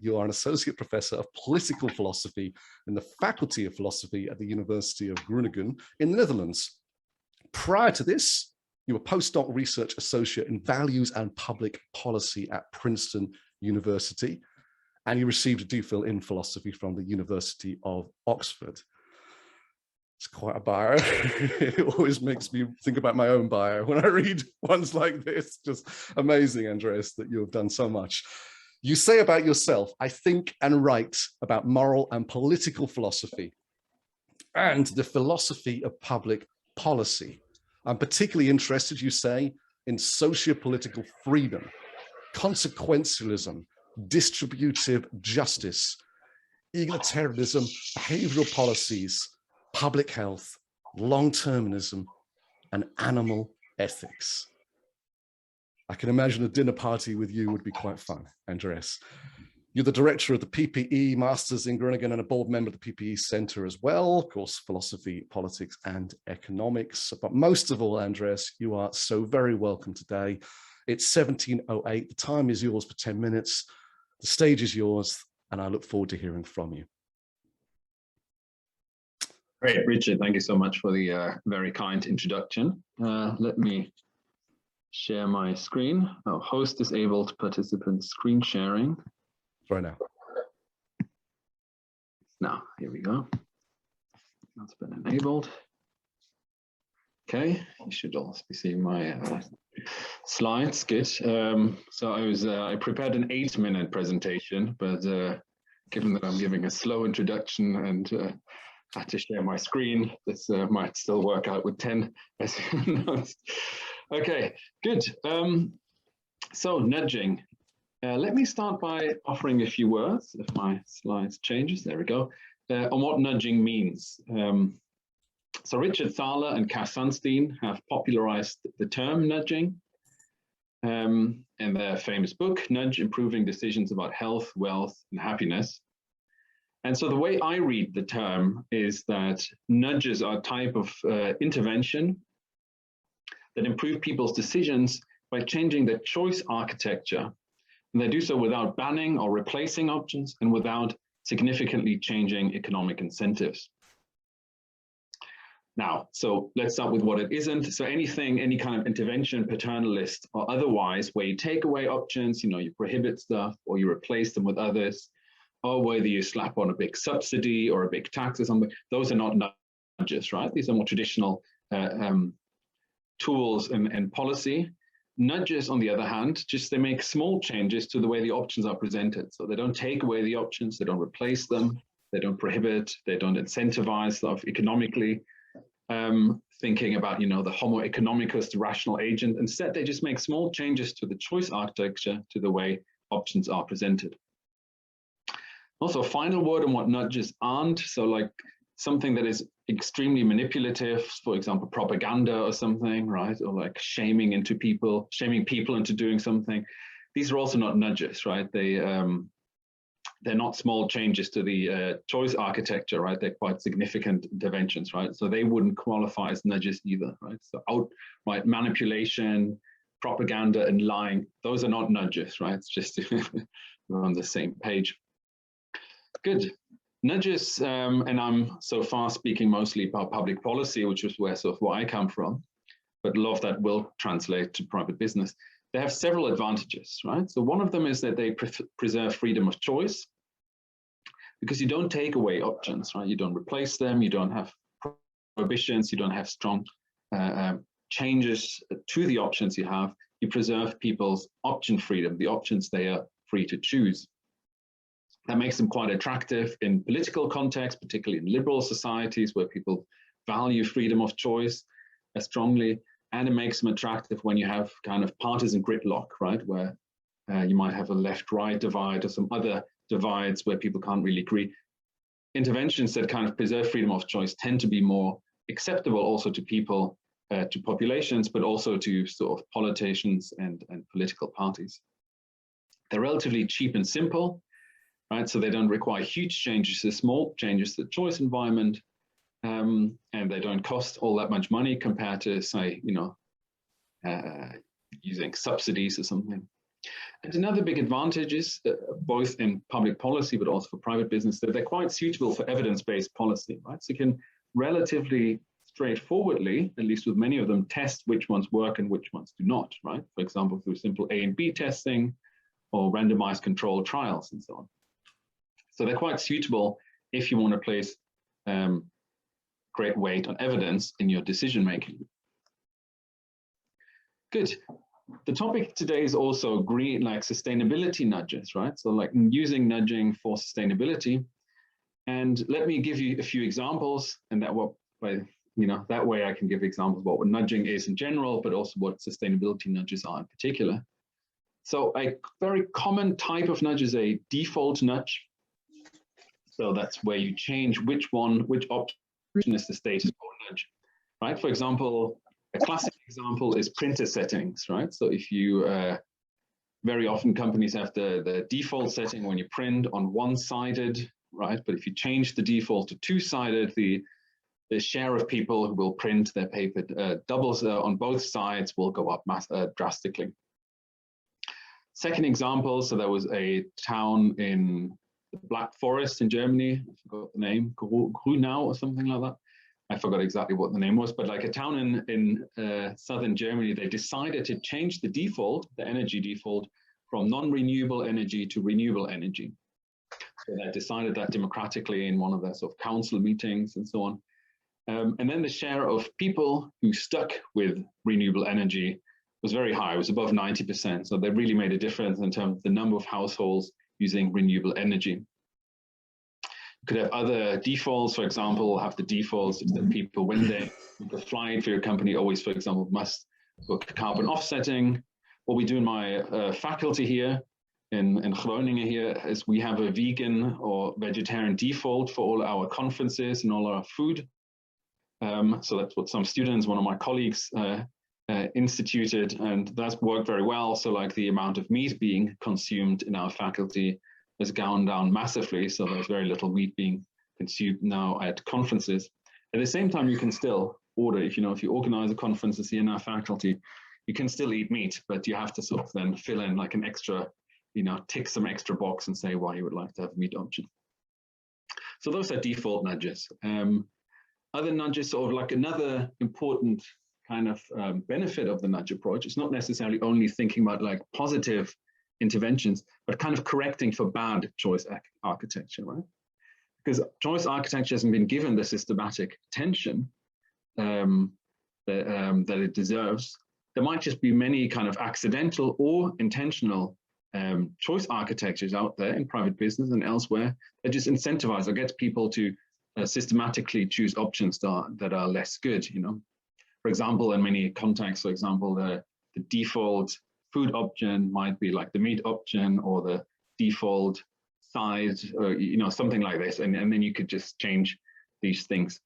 You are an associate professor of political philosophy in the Faculty of Philosophy at the University of Groningen in the Netherlands. Prior to this, you were postdoc research associate in values and public policy at Princeton University, and you received a DPhil in philosophy from the University of Oxford. It's quite a bio. It always makes me think about my own bio when I read ones like this. Just amazing, Andreas, that you have done so much. You say about yourself, I think and write about moral and political philosophy and the philosophy of public policy. I'm particularly interested, you say, in socio-political freedom, consequentialism, distributive justice, egalitarianism, behavioral policies, public health, long-termism, and animal ethics. I can imagine a dinner party with you would be quite fun, Andreas. You're the director of the PPE Masters in Groningen and a board member of the PPE Center as well, of course, philosophy, politics, and economics. But most of all, Andreas, you are so very welcome today. It's 17:08. The time is yours for 10 minutes. The stage is yours, and I look forward to hearing from you. Great, Richard. Thank you so much for the very kind introduction. Let me share my screen. Oh, host disabled participant screen sharing. Right now. Now, here we go. That's been enabled. Okay, you should also be seeing my slides. Good. So I prepared an 8-minute presentation, but given that I'm giving a slow introduction and had to share my screen, this might still work out with 10, as you noticed. Okay, good. So nudging. Let me start by offering a few words, if my slides changes, there we go, on what nudging means. So Richard Thaler and Cass Sunstein have popularized the term nudging in their famous book, Nudge, Improving Decisions About Health, Wealth, and Happiness. And so the way I read the term is that nudges are a type of intervention that improve people's decisions by changing their choice architecture. And they do so without banning or replacing options and without significantly changing economic incentives. Now, so let's start with what it isn't. So anything, any kind of intervention, paternalist or otherwise, where you take away options, you prohibit stuff or you replace them with others, or whether you slap on a big subsidy or a big tax or something, those are not nudges, right? These are more traditional tools and policy. Nudges, on the other hand, they make small changes to the way the options are presented. So they don't take away the options, they don't replace them, they don't prohibit, they don't incentivize stuff economically, thinking about, the homo economicus, the rational agent. Instead, they just make small changes to the choice architecture, to the way options are presented. Also, a final word on what nudges aren't. So like something that is extremely manipulative, for example, propaganda or something, right? Or like shaming people into doing something. These are also not nudges, right? They're not small changes to the choice architecture, right? They're quite significant interventions, right? So they wouldn't qualify as nudges either, right? So outright manipulation, propaganda, and lying, those are not nudges, right? It's just we're on the same page. Good. Nudges, and I'm so far speaking mostly about public policy, which is where I come from, but a lot of that will translate to private business. They have several advantages, right? So one of them is that they preserve freedom of choice because you don't take away options, right? You don't replace them, you don't have prohibitions, you don't have strong changes to the options you have. You preserve people's option freedom, the options they are free to choose. That makes them quite attractive in political context, particularly in liberal societies where people value freedom of choice strongly. And it makes them attractive when you have kind of partisan gridlock, right? Where you might have a left-right divide or some other divides where people can't really agree. Interventions that kind of preserve freedom of choice tend to be more acceptable also to people, to populations, but also to sort of politicians and political parties. They're relatively cheap and simple, right? So they don't require huge changes, they're small changes to the choice environment. And they don't cost all that much money compared to, say, using subsidies or something. And another big advantage is, both in public policy, but also for private business, that they're quite suitable for evidence-based policy, right? So you can relatively straightforwardly, at least with many of them, test which ones work and which ones do not, right? For example, through simple A and B testing or randomized controlled trials and so on. So they're quite suitable if you want to place great weight on evidence in your decision making. Good. The topic today is also green, like sustainability nudges, right? So like using nudging for sustainability. And let me give you a few examples, and that way I can give examples of what nudging is in general, but also what sustainability nudges are in particular. So a very common type of nudge is a default nudge. So that's where you change which option is the status quo nudge, right? For example, a classic example is printer settings, right? So if you, very often companies have the default setting when you print on one-sided, right? But if you change the default to two-sided, the share of people who will print their paper doubles on both sides will go up drastically. Second example, so there was a town in the Black Forest in Germany, I forgot the name, Grünau or something like that. I forgot exactly what the name was, but like a town in southern Germany, they decided to change the default, the energy default, from non-renewable energy to renewable energy. So they decided that democratically in one of their sort of council meetings and so on. And then the share of people who stuck with renewable energy was very high. It was above 90%. So they really made a difference in terms of the number of households using renewable energy. You could have other defaults, for example, have the defaults that people, when they fly for your company, always, for example, must book carbon offsetting. What we do in my faculty here in Groningen here is we have a vegan or vegetarian default for all our conferences and all our food. So that's what some students, one of my colleagues instituted, and that's worked very well. So like the amount of meat being consumed in our faculty has gone down massively. So there's very little meat being consumed now at conferences. At the same time, you can still order, if you organize a conference here in our faculty, you can still eat meat, but you have to sort of then fill in like an extra, tick some extra box and say why you would like to have a meat option. So those are default nudges. Other nudges, sort of like another important kind of benefit of the nudge approach, it's not necessarily only thinking about like positive interventions, but kind of correcting for bad choice architecture, right? Because choice architecture hasn't been given the systematic attention that it deserves. There might just be many kind of accidental or intentional choice architectures out there in private business and elsewhere that just incentivize or get people to systematically choose options that are less good, For example, in many contexts, for example, the default food option might be like the meat option or the default size, or something like this, and then you could just change these things.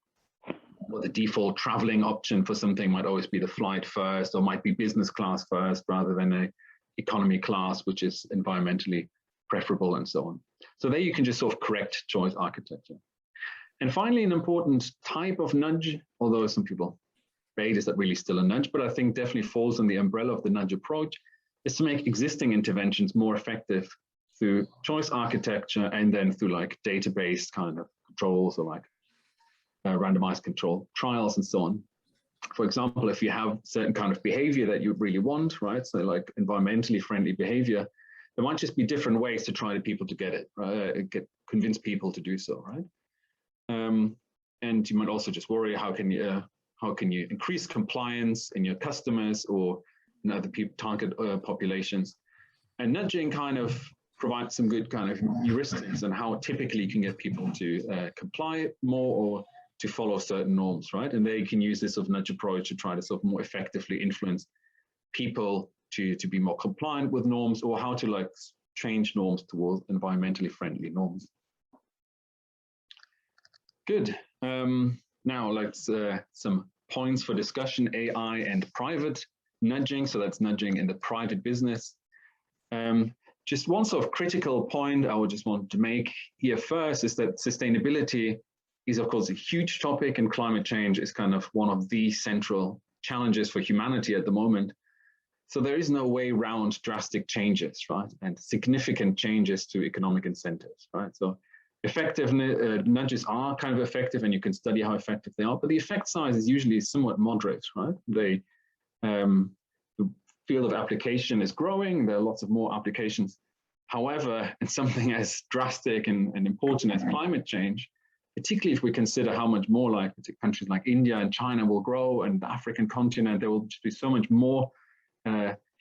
Or the default traveling option for something might always be the flight first, or might be business class first rather than a economy class, which is environmentally preferable and so on. So there you can just sort of correct choice architecture. And finally, an important type of nudge, although some people debate is that really still a nudge, but I think definitely falls in the umbrella of the nudge approach, is to make existing interventions more effective through choice architecture and then through like data-based kind of controls or like randomized control trials and so on. For example, if you have certain kind of behavior that you really want, right? So like environmentally friendly behavior, there might just be different ways to try to people to get it, right? Convince people to do so, right? And you might also just worry, how can you increase compliance in your customers or in other target populations? And nudging kind of provides some good kind of heuristics on how typically you can get people to comply more or to follow certain norms, right? And they can use this sort of nudge approach to try to sort of more effectively influence people to be more compliant with norms, or how to like change norms towards environmentally friendly norms. Good. Now let's some points for discussion: AI and private nudging. So that's nudging in the private business. Just one sort of critical point I would just want to make here first is that sustainability is, of course, a huge topic, and climate change is kind of one of the central challenges for humanity at the moment. So there is no way around drastic changes, right? And significant changes to economic incentives, right? So effective nudges are kind of effective, and you can study how effective they are, but the effect size is usually somewhat moderate, right? The field of application is growing. There are lots of more applications. However, in something as drastic and important as climate change, particularly if we consider how much more like countries like India and China will grow, and the African continent, there will just be so much more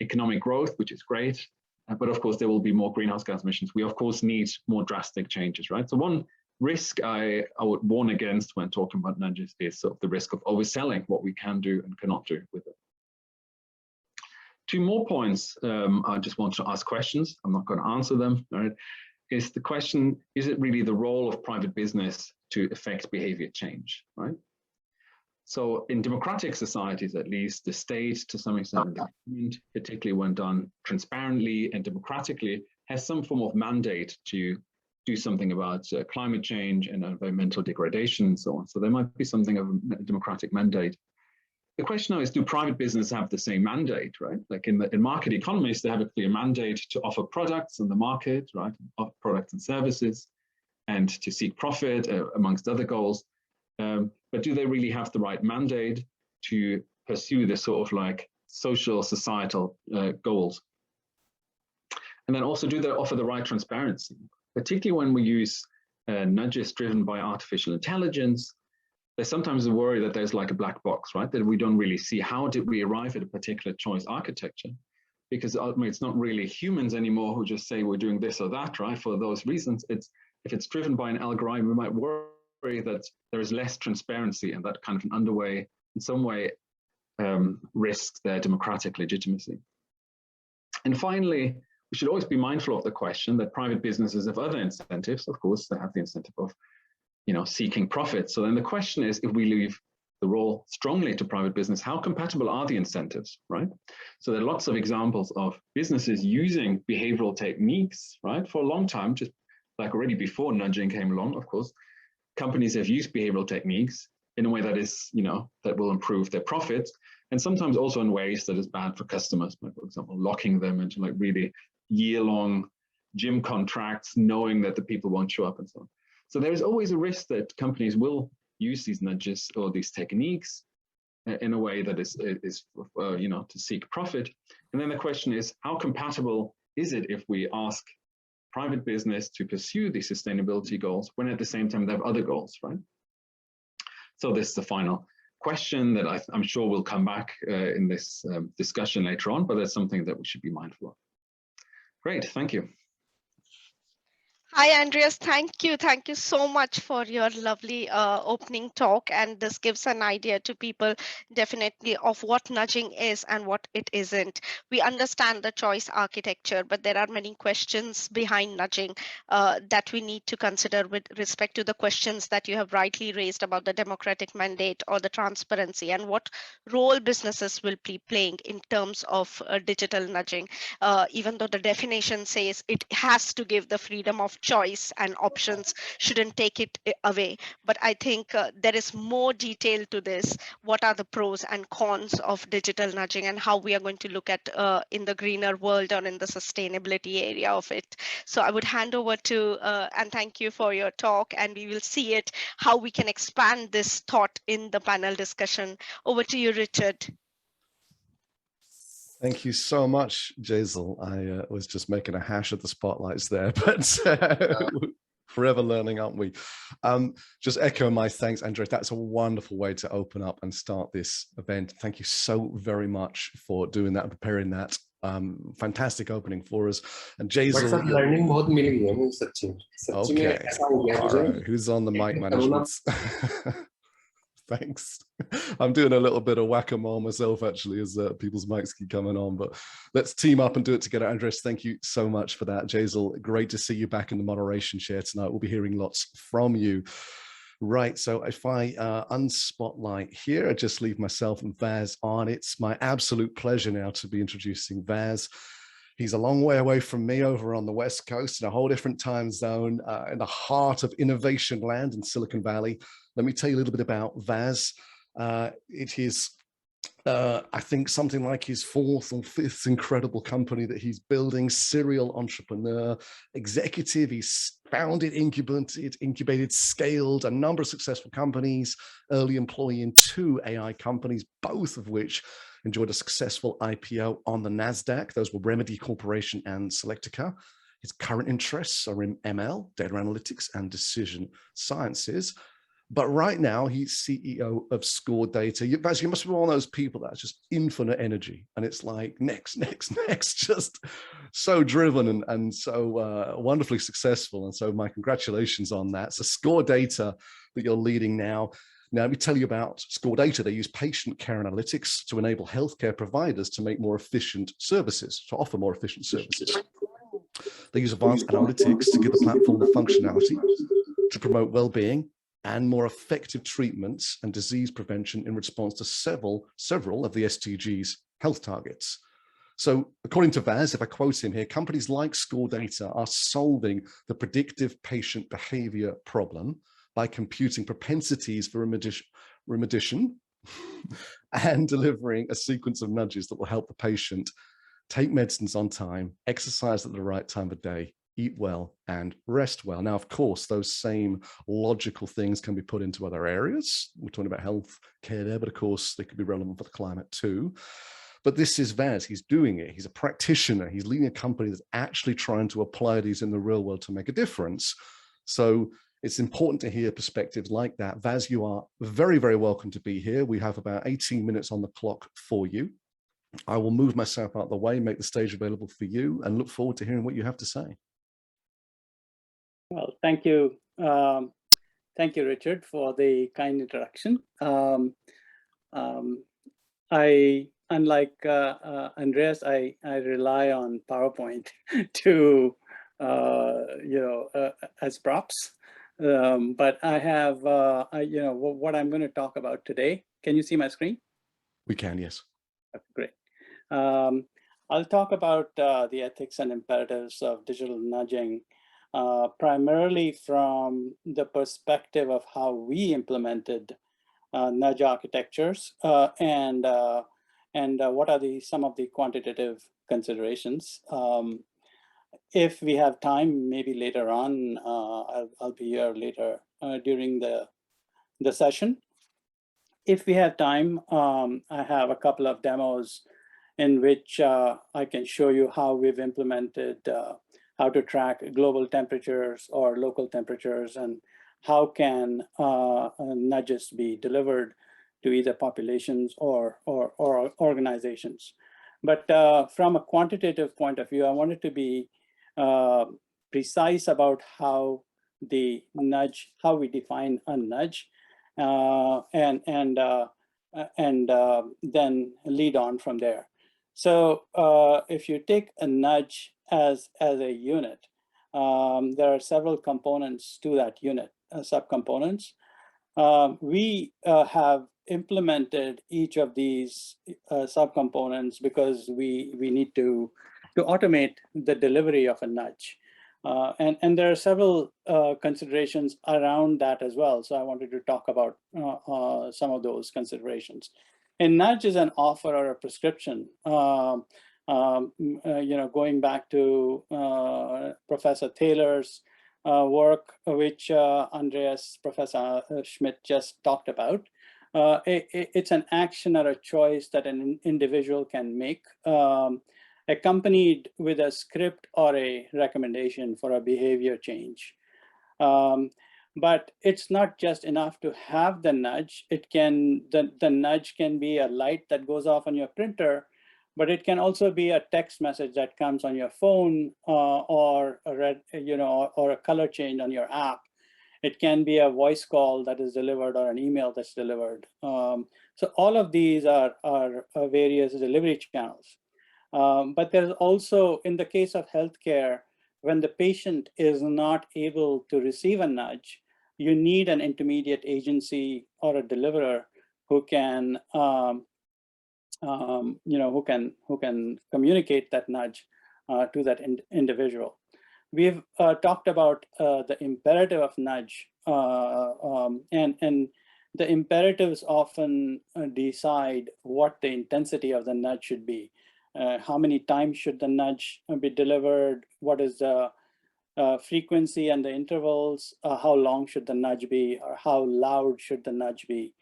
economic growth, which is great. But of course, there will be more greenhouse gas emissions. We, of course, need more drastic changes, right? So one risk I would warn against when talking about nudges is sort of the risk of overselling what we can do and cannot do with it. Two more points. I just want to ask questions. I'm not going to answer them, right? Is the question, is it really the role of private business to affect behavior change, right? So in democratic societies, at least, the state, to some extent, the government, particularly when done transparently and democratically, has some form of mandate to do something about climate change and environmental degradation and so on. So there might be something of a democratic mandate. The question now is, do private business have the same mandate, right? Like in market economies, they have a clear mandate to offer products on the market, right? Offer products and services, and to seek profit, amongst other goals. But do they really have the right mandate to pursue this sort of like social, societal goals? And then also, do they offer the right transparency? Particularly when we use nudges driven by artificial intelligence, there's sometimes a worry that there's like a black box, right? That we don't really see how did we arrive at a particular choice architecture, because ultimately it's not really humans anymore who just say we're doing this or that, right? For those reasons, if it's driven by an algorithm, we might worry that there is less transparency, and that kind of an underway, in some way, risks their democratic legitimacy. And finally, we should always be mindful of the question that private businesses have other incentives. Of course, they have the incentive of seeking profit. So then the question is, if we leave the role strongly to private business, how compatible are the incentives, right? So there are lots of examples of businesses using behavioral techniques, right? For a long time, just like already before nudging came along, of course, companies have used behavioral techniques in a way that is, that will improve their profits, and sometimes also in ways that is bad for customers, like, for example, locking them into like really year-long gym contracts, knowing that the people won't show up and so on. So there is always a risk that companies will use these nudges or these techniques in a way that is to seek profit. And then the question is, how compatible is it if we ask private business to pursue these sustainability goals when at the same time they have other goals, right? So this is the final question that I'm sure will come back in this discussion later on, but that's something that we should be mindful of. Great, thank you. Hi, Andreas. Thank you. Thank you so much for your lovely opening talk. And this gives an idea to people definitely of what nudging is and what it isn't. We understand the choice architecture, but there are many questions behind nudging that we need to consider with respect to the questions that you have rightly raised about the democratic mandate or the transparency, and what role businesses will be playing in terms of digital nudging. Even though the definition says it has to give the freedom of choice and options, shouldn't take it away. But I think there is more detail to this. What are the pros and cons of digital nudging, and how we are going to look at in the greener world or in the sustainability area of it. So I would hand over to, and thank you for your talk, and we will see it, how we can expand this thought in the panel discussion. Over to you, Richard. Thank you so much, Jaisal. I was just making a hash of the spotlights there, but forever learning, aren't we? Just echo my thanks, Andreas. That's a wonderful way to open up and start this event. Thank you so very much for doing that and preparing that. Fantastic opening for us. And Jaisal, learning बहुत मिल गया मुझे सच्ची okay. All right. Who's on the mic management? Thanks. I'm doing a little bit of whack-a-mole myself, actually, as people's mics keep coming on, but let's team up and do it together. Andreas, thank you so much for that. Jaisal, great to see you back in the moderation chair tonight. We'll be hearing lots from you. Right, so if I unspotlight here, I just leave myself and Vas on. It's my absolute pleasure now to be introducing Vas. He's a long way away from me over on the West Coast in a whole different time zone, in the heart of innovation land in Silicon Valley. Let me tell you a little bit about Vas. It is I think something like his fourth or fifth incredible company that he's building, serial entrepreneur, executive. He's founded, incubated, scaled a number of successful companies, early employee in 2 AI companies, both of which enjoyed a successful IPO on the NASDAQ. Those were Remedy Corporation and Selectica. His current interests are in ML, data analytics, and decision sciences. But right now, he's CEO of Score Data. You must be one of those people that's just infinite energy. And it's like, next, just so driven and so wonderfully successful. And so my congratulations on that. So Score Data that you're leading now. Now, let me tell you about Score Data. They use patient care analytics to enable healthcare providers to make more efficient services, to offer more efficient services. They use advanced analytics to give the platform the functionality to promote well-being and more effective treatments and disease prevention in response to several of the SDGs health targets. So according to Vas, if I quote him here, companies like Score Data are solving the predictive patient behavior problem by computing propensities for remediation and delivering a sequence of nudges that will help the patient take medicines on time, exercise at the right time of day, eat well, and rest well. Now, of course, those same logical things can be put into other areas. We're talking about health care there, but of course, they could be relevant for the climate too. But this is Vas. He's doing it. He's a practitioner. He's leading a company that's actually trying to apply these in the real world to make a difference. So it's important to hear perspectives like that. Vas, you are very, very welcome to be here. We have about 18 minutes on the clock for you. I will move myself out of the way, make the stage available for you, and look forward to hearing what you have to say. Well, thank you. Thank you, Richard, for the kind introduction. Unlike Andreas, I rely on PowerPoint to, as props. But I have, what I'm going to talk about today. Can you see my screen? We can, yes. Okay, great. I'll talk about the ethics and imperatives of digital nudging, primarily from the perspective of how we implemented nudge architectures and what are some of the quantitative considerations. If we have time, maybe later on, I'll be here later during the session. If we have time, I have a couple of demos in which I can show you how we've implemented how to track global temperatures or local temperatures and how can nudges be delivered to either populations or organizations. But from a quantitative point of view, I wanted to be precise about how we define a nudge and then lead on from there. So if you take a nudge as a unit, there are several components to that unit, subcomponents. We have implemented each of these subcomponents because we need to automate the delivery of a nudge. And there are several considerations around that as well. So I wanted to talk about some of those considerations. A nudge is an offer or a prescription. Going back to Professor Taylor's work, which Professor Schmidt just talked about. It's an action or a choice that an individual can make, accompanied with a script or a recommendation for a behavior change. But it's not just enough to have the nudge. The nudge can be a light that goes off on your printer, but it can also be a text message that comes on your phone or a color change on your app. It can be a voice call that is delivered or an email that's delivered. So all of these are various delivery channels. But there's also, in the case of healthcare, when the patient is not able to receive a nudge, you need an intermediate agency or a deliverer who can, who can communicate that nudge to that individual. We've talked about the imperative of nudge, and the imperatives often decide what the intensity of the nudge should be. How many times should the nudge be delivered? What is the frequency and the intervals? How long should the nudge be, or how loud should the nudge be?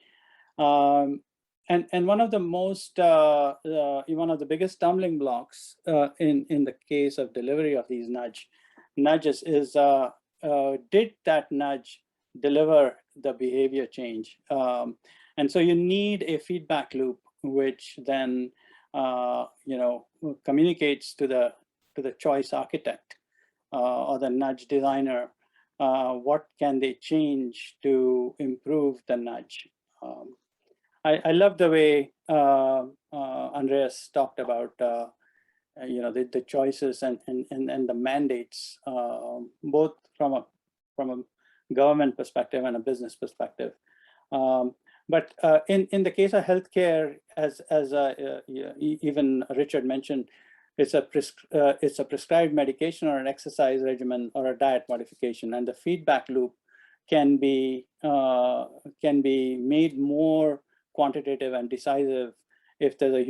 And one of the most, one of the biggest stumbling blocks in the case of delivery of these nudges is, did that nudge deliver the behavior change? And so you need a feedback loop, which then communicates to the choice architect or the nudge designer. What can they change to improve the nudge? I love the way Andreas talked about the choices and the mandates, both from a government perspective and a business perspective. But in the case of healthcare, as even Richard mentioned, it's a prescribed medication or an exercise regimen or a diet modification, and the feedback loop can be made more quantitative and decisive if there's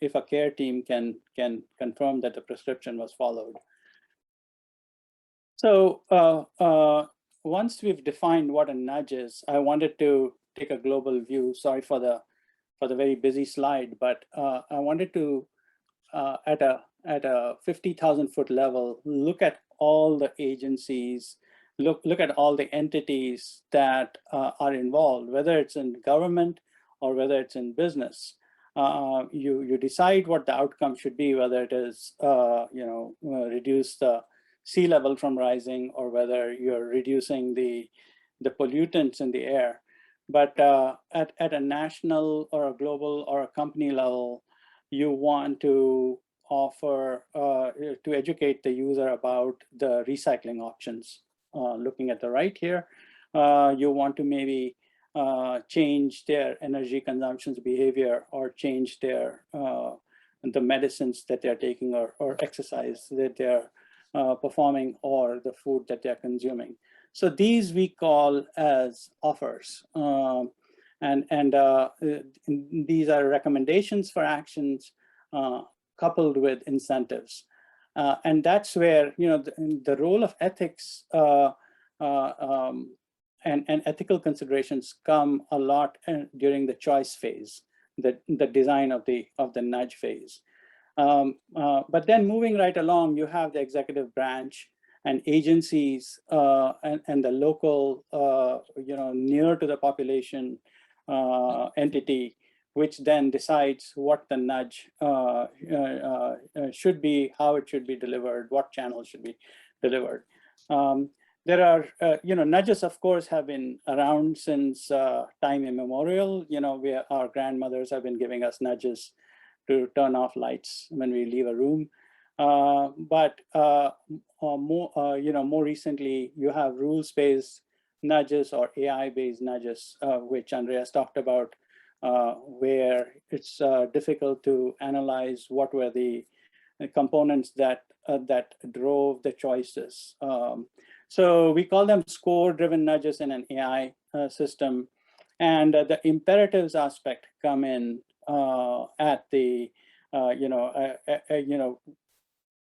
if a care team can confirm that the prescription was followed. So once we've defined what a nudge is, I wanted to take a global view. Sorry for the very busy slide, but I wanted to at a 50,000-foot level look at all the agencies, look at all the entities that are involved, whether it's in government or whether it's in business. You decide what the outcome should be, whether it is reduce the sea level from rising, or whether you're reducing the pollutants in the air. But at a national or a global or a company level, you want to offer to educate the user about the recycling options. Looking at the right here, you want to maybe change their energy consumption behavior, or change their the medicines that they're taking, or exercise that they're performing, or the food that they're consuming. So these we call as offers, and these are recommendations for actions coupled with incentives, and that's where the role of ethics and ethical considerations come a lot during the choice phase, the design of the nudge phase. But then moving right along, you have the executive branch and agencies and the local, near to the population entity, which then decides what the nudge should be, how it should be delivered, what channel should be delivered. There are, nudges, of course, have been around since time immemorial. Our grandmothers have been giving us nudges to turn off lights when we leave a room. But more recently, you have rules-based nudges or AI-based nudges, which Andreas talked about, where it's difficult to analyze what were the components that drove the choices. So we call them score-driven nudges in an AI system, and the imperatives aspect come in at the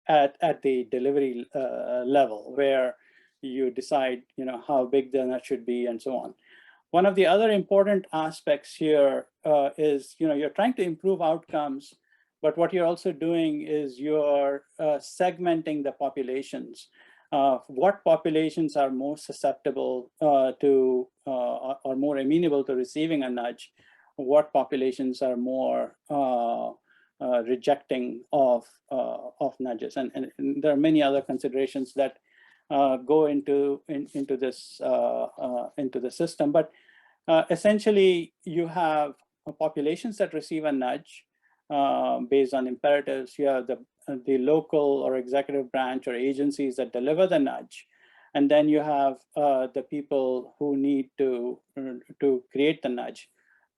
at the delivery level, where you decide how big the nudge should be and so on. One of the other important aspects here is you're trying to improve outcomes, but what you're also doing is you're segmenting the populations. What populations are more susceptible to or more amenable to receiving a nudge? What populations are more rejecting of nudges? And there are many other considerations that go into this into the system. But essentially, you have populations that receive a nudge based on imperatives. You have the local or executive branch or agencies that deliver the nudge, and then you have the people who need to create the nudge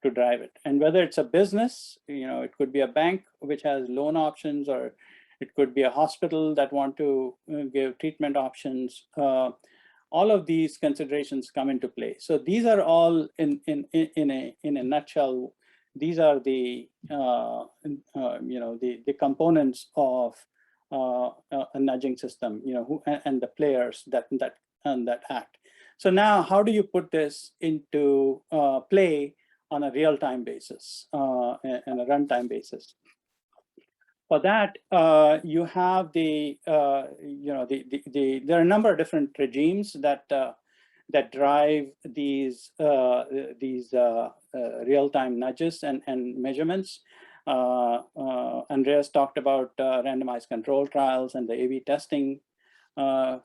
to drive it. And whether it's a business, it could be a bank which has loan options, or it could be a hospital that want to give treatment options, all of these considerations come into play. So these are all in a nutshell. These are the the components of a nudging system, and the players that act. So now, how do you put this into play on a real-time basis and a runtime basis? For that, you have there are a number of different regimes that drive these real-time nudges and measurements. Andreas talked about randomized control trials and the A/B testing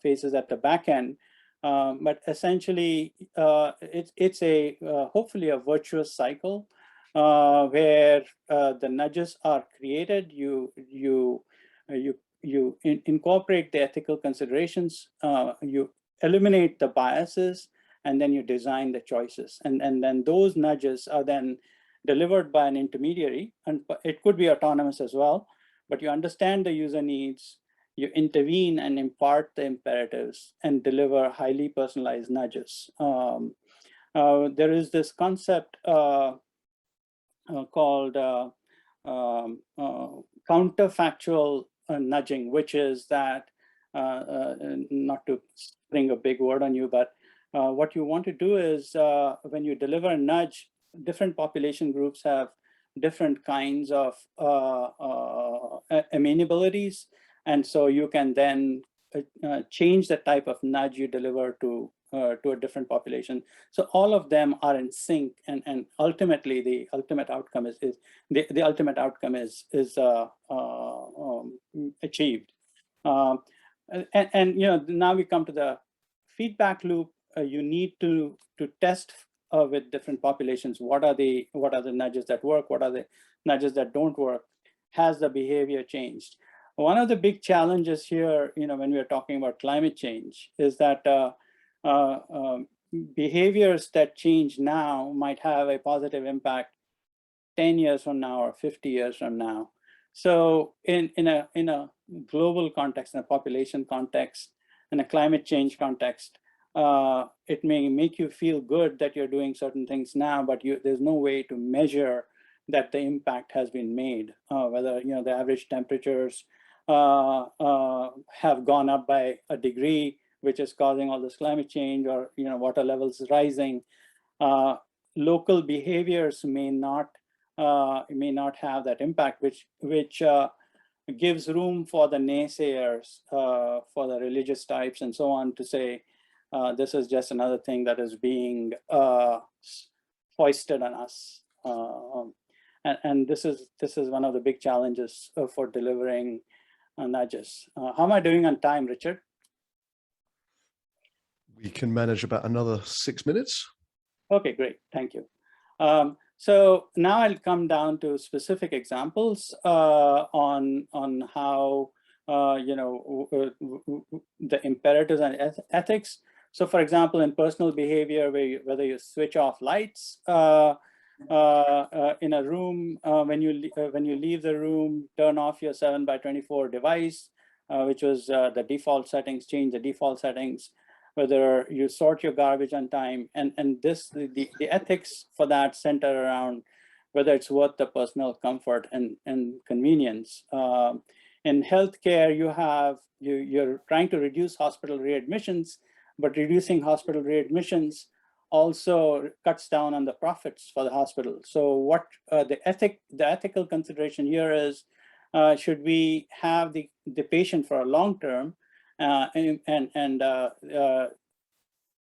phases at the back end. But essentially, it's hopefully a virtuous cycle where the nudges are created. You incorporate the ethical considerations. You eliminate the biases, and then you design the choices. And then those nudges are then delivered by an intermediary, and it could be autonomous as well. But you understand the user needs. You intervene and impart the imperatives and deliver highly personalized nudges. There is this concept called counterfactual nudging, which is that, not to bring a big word on you, but what you want to do is when you deliver a nudge, different population groups have different kinds of amenabilities. And so you can then change the type of nudge you deliver to a different population. So all of them are in sync, and ultimately the ultimate outcome is achieved. Now we come to the feedback loop. You need to test with different populations. What are the nudges that work? What are the nudges that don't work? Has the behavior changed? One of the big challenges here, when we are talking about climate change, is that behaviors that change now might have a positive impact 10 years from now or 50 years from now. So in a global context, in a population context, in a climate change context, it may make you feel good that you're doing certain things now, but there's no way to measure that the impact has been made, whether the average temperatures have gone up by a degree, which is causing all this climate change, or water levels rising. Local behaviors may not have that impact, which gives room for the naysayers, for the religious types and so on, to say this is just another thing that is being foisted on us. And this is one of the big challenges for delivering nudges. How am I doing on time, Richard? We can manage about another 6 minutes. Okay, great, thank you. So now I'll come down to specific examples on how the imperatives and ethics. So, for example, in personal behavior, whether you switch off lights in a room, when you leave the room, turn off your 7x24 device, which was the default settings, change the default settings, whether you sort your garbage on time, and the ethics for that center around whether it's worth the personal comfort and convenience. In healthcare, you're trying to reduce hospital readmissions, but reducing hospital readmissions also cuts down on the profits for the hospital. So what the ethical consideration here is, should we have the patient for a long term?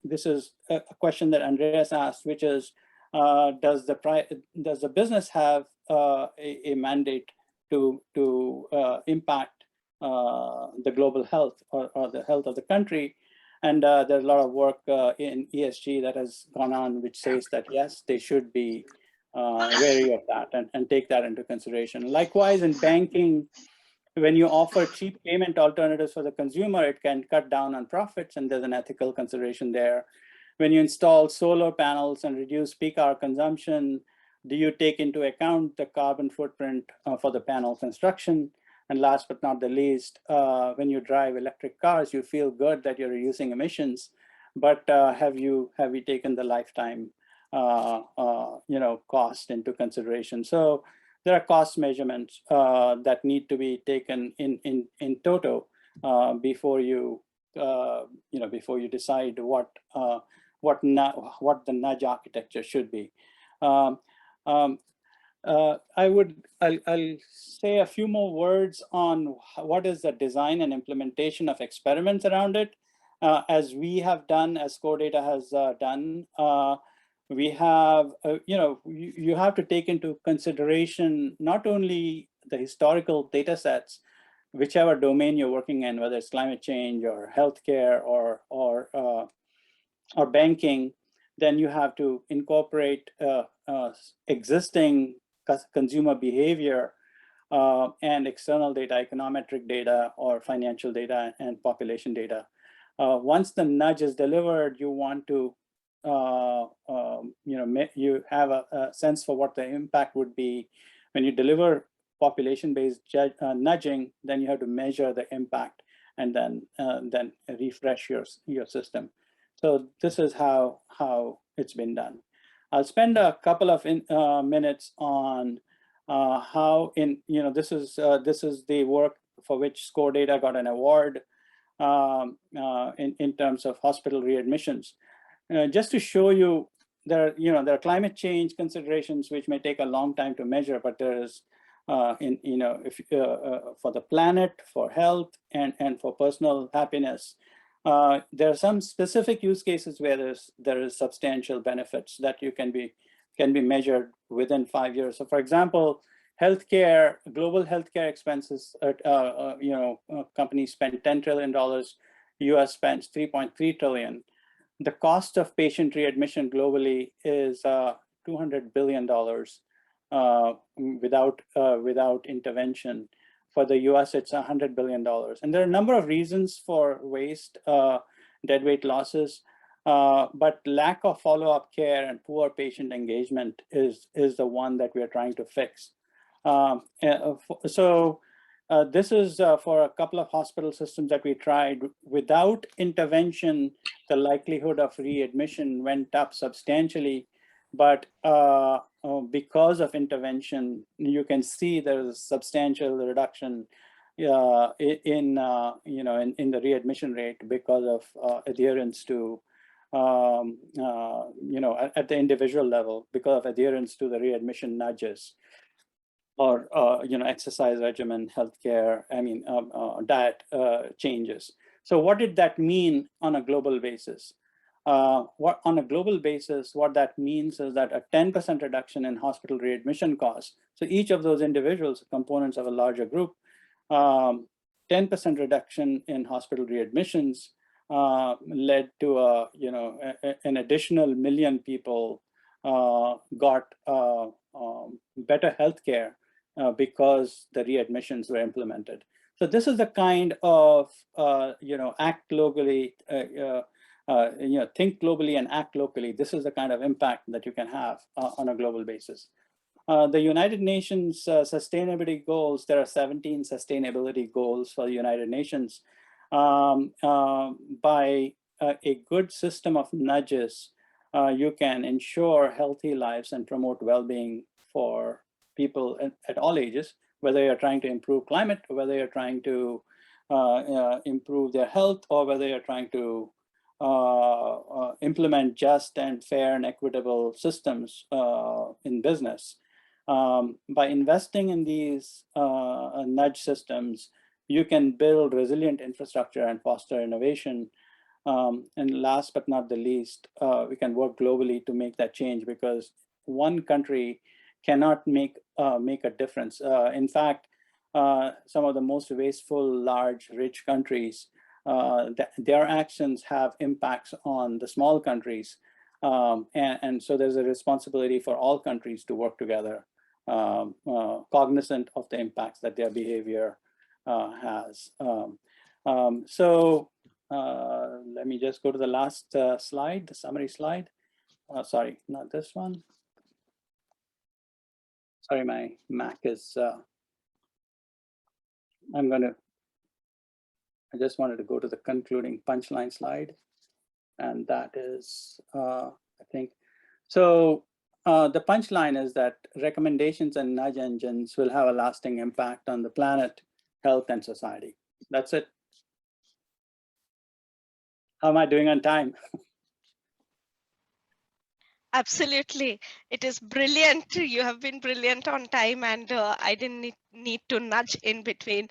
This is a question that Andreas asked, which is, does the business have a mandate to impact the global health or the health of the country? And there's a lot of work in ESG that has gone on, which says that yes, they should be wary of that and take that into consideration. Likewise, in banking, when you offer cheap payment alternatives for the consumer, it can cut down on profits, and there's an ethical consideration there. When you install solar panels and reduce peak hour consumption, do you take into account the carbon footprint for the panel construction? And last but not the least, when you drive electric cars, you feel good that you're reducing emissions, but have you taken the lifetime cost into consideration? So there are cost measurements that need to be taken in toto before you decide what the nudge architecture should be. I'll say a few more words on what is the design and implementation of experiments around it. As we have done, as Core Data has done, we have, you have to take into consideration not only the historical data sets, whichever domain you're working in, whether it's climate change or healthcare or banking, then you have to incorporate existing consumer behavior and external data, econometric data or financial data and population data. Once the nudge is delivered, you want to, you have a sense for what the impact would be. When you deliver population-based nudging, then you have to measure the impact and then refresh your system. So this is how it's been done. I'll spend a couple of minutes on how this is the work for which Score Data got an award in terms of hospital readmissions. Just to show you, there are climate change considerations which may take a long time to measure, but there is for the planet, for health, and for personal happiness. There are some specific use cases where there is substantial benefits that can be measured within 5 years. So, for example, healthcare, global healthcare expenses, companies spend $10 trillion, US spends $3.3 trillion. The cost of patient readmission globally is $200 billion without intervention. For the US, it's $100 billion. And there are a number of reasons for waste, deadweight losses, but lack of follow-up care and poor patient engagement is the one that we are trying to fix. This is for a couple of hospital systems that we tried. Without intervention, the likelihood of readmission went up substantially, but because of intervention, you can see there is a substantial reduction in the readmission rate because of adherence to at the individual level, because of adherence to the readmission nudges, or exercise regimen, healthcare, diet changes. So what did that mean on a global basis? On a global basis, what that means is that a 10% reduction in hospital readmission costs. So each of those individuals, components of a larger group, 10% reduction in hospital readmissions led to an additional 1 million people got better healthcare because the readmissions were implemented. So this is the kind of act locally. Think globally and act locally. This is the kind of impact that you can have on a global basis. The United Nations sustainability goals, there are 17 sustainability goals for the United Nations. By a good system of nudges, you can ensure healthy lives and promote well-being for people at all ages, whether you're trying to improve climate, or whether you're trying to improve their health, or whether you're trying to implement just and fair and equitable systems in business. By investing in these nudge systems, you can build resilient infrastructure and foster innovation. And last but not the least, we can work globally to make that change, because one country cannot make a difference. In fact, some of the most wasteful, large, rich countries, their actions have impacts on the small countries. And so there's a responsibility for all countries to work together, cognizant of the impacts that their behavior has. Let me just go to the last slide, the summary slide. Sorry, not this one. Sorry, my Mac is, I just wanted to go to the concluding punchline slide. And that is, I think, so the punchline is that recommendations and nudge engines will have a lasting impact on the planet, health, and society. That's it. How am I doing on time? Absolutely. It is brilliant. You have been brilliant on time, and I didn't need to nudge in between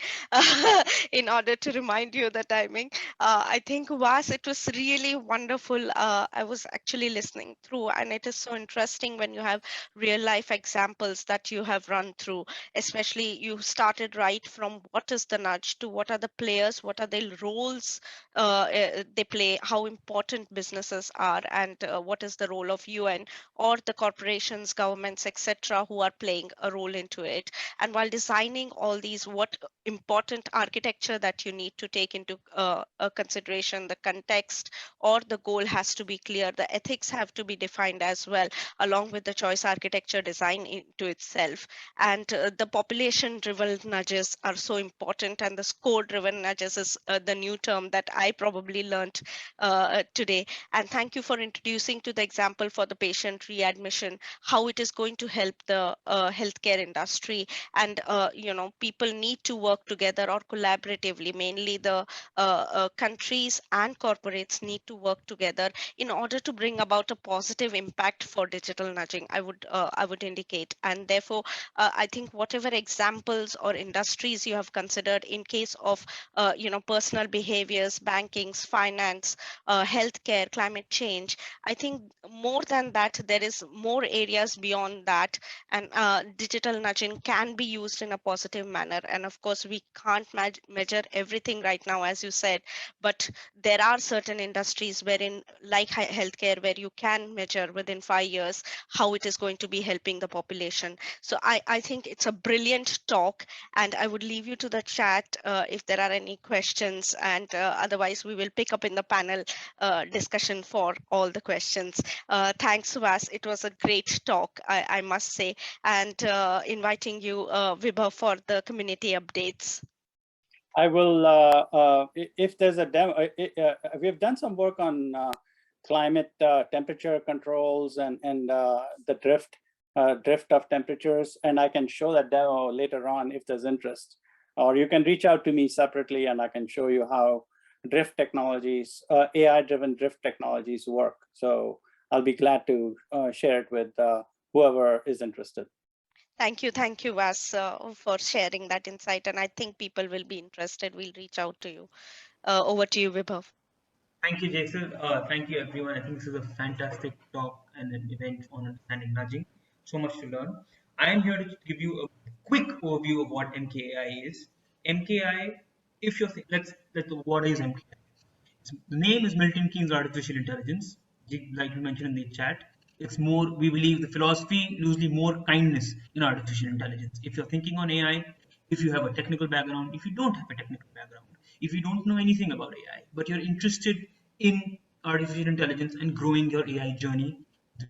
in order to remind you the timing. I think, Vas, it was really wonderful. I was actually listening through, and it is so interesting when you have real life examples that you have run through, especially you started right from what is the nudge to what are the players, what are the roles they play, how important businesses are, and what is the role of UN or the corporations, governments, etc., who are playing a role into it. And while designing all these, what important architecture that you need to take into consideration, the context or the goal has to be clear. The ethics have to be defined as well, along with the choice architecture design into itself. And the population-driven nudges are so important, and the score-driven nudges is the new term that I probably learned today. And thank you for introducing to the example for the patient readmission, how it is going to help the healthcare industry. And people need to work together or collaboratively. Mainly the countries and corporates need to work together in order to bring about a positive impact for digital nudging. I would indicate, and therefore I think whatever examples or industries you have considered in case of personal behaviors, bankings, finance, healthcare, climate change, I think more than that, there is more areas beyond that, and digital nudging can be used in a positive manner. And of course, we can't measure everything right now, as you said, but there are certain industries wherein, like healthcare, where you can measure within 5 years how it is going to be helping the population. So I think it's a brilliant talk, and I would leave you to the chat if there are any questions, and otherwise we will pick up in the panel discussion for all the questions. Thanks, Vas. It was a great talk, I must say, and inviting you, Vibha, for the community updates. I will, if there's a demo, we've done some work on climate temperature controls and the drift of temperatures, and I can show that demo later on if there's interest. Or you can reach out to me separately and I can show you how drift technologies, AI-driven drift technologies work. So I'll be glad to share it with whoever is interested. Thank you, Vas, for sharing that insight. And I think people will be interested. We'll reach out to you. Over to you, Vibhav. Thank you, Jaisal. Thank you, everyone. I think this is a fantastic talk and an event on understanding nudging. So much to learn. I am here to give you a quick overview of what MKAI is. MKAI, if you're what is MKAI? The name is Milton Keynes Artificial Intelligence. Like you mentioned in the chat, it's more, we believe the philosophy, loosely more kindness in artificial intelligence. If you're thinking on AI, if you have a technical background, if you don't have a technical background, if you don't know anything about AI, but you're interested in artificial intelligence and growing your AI journey,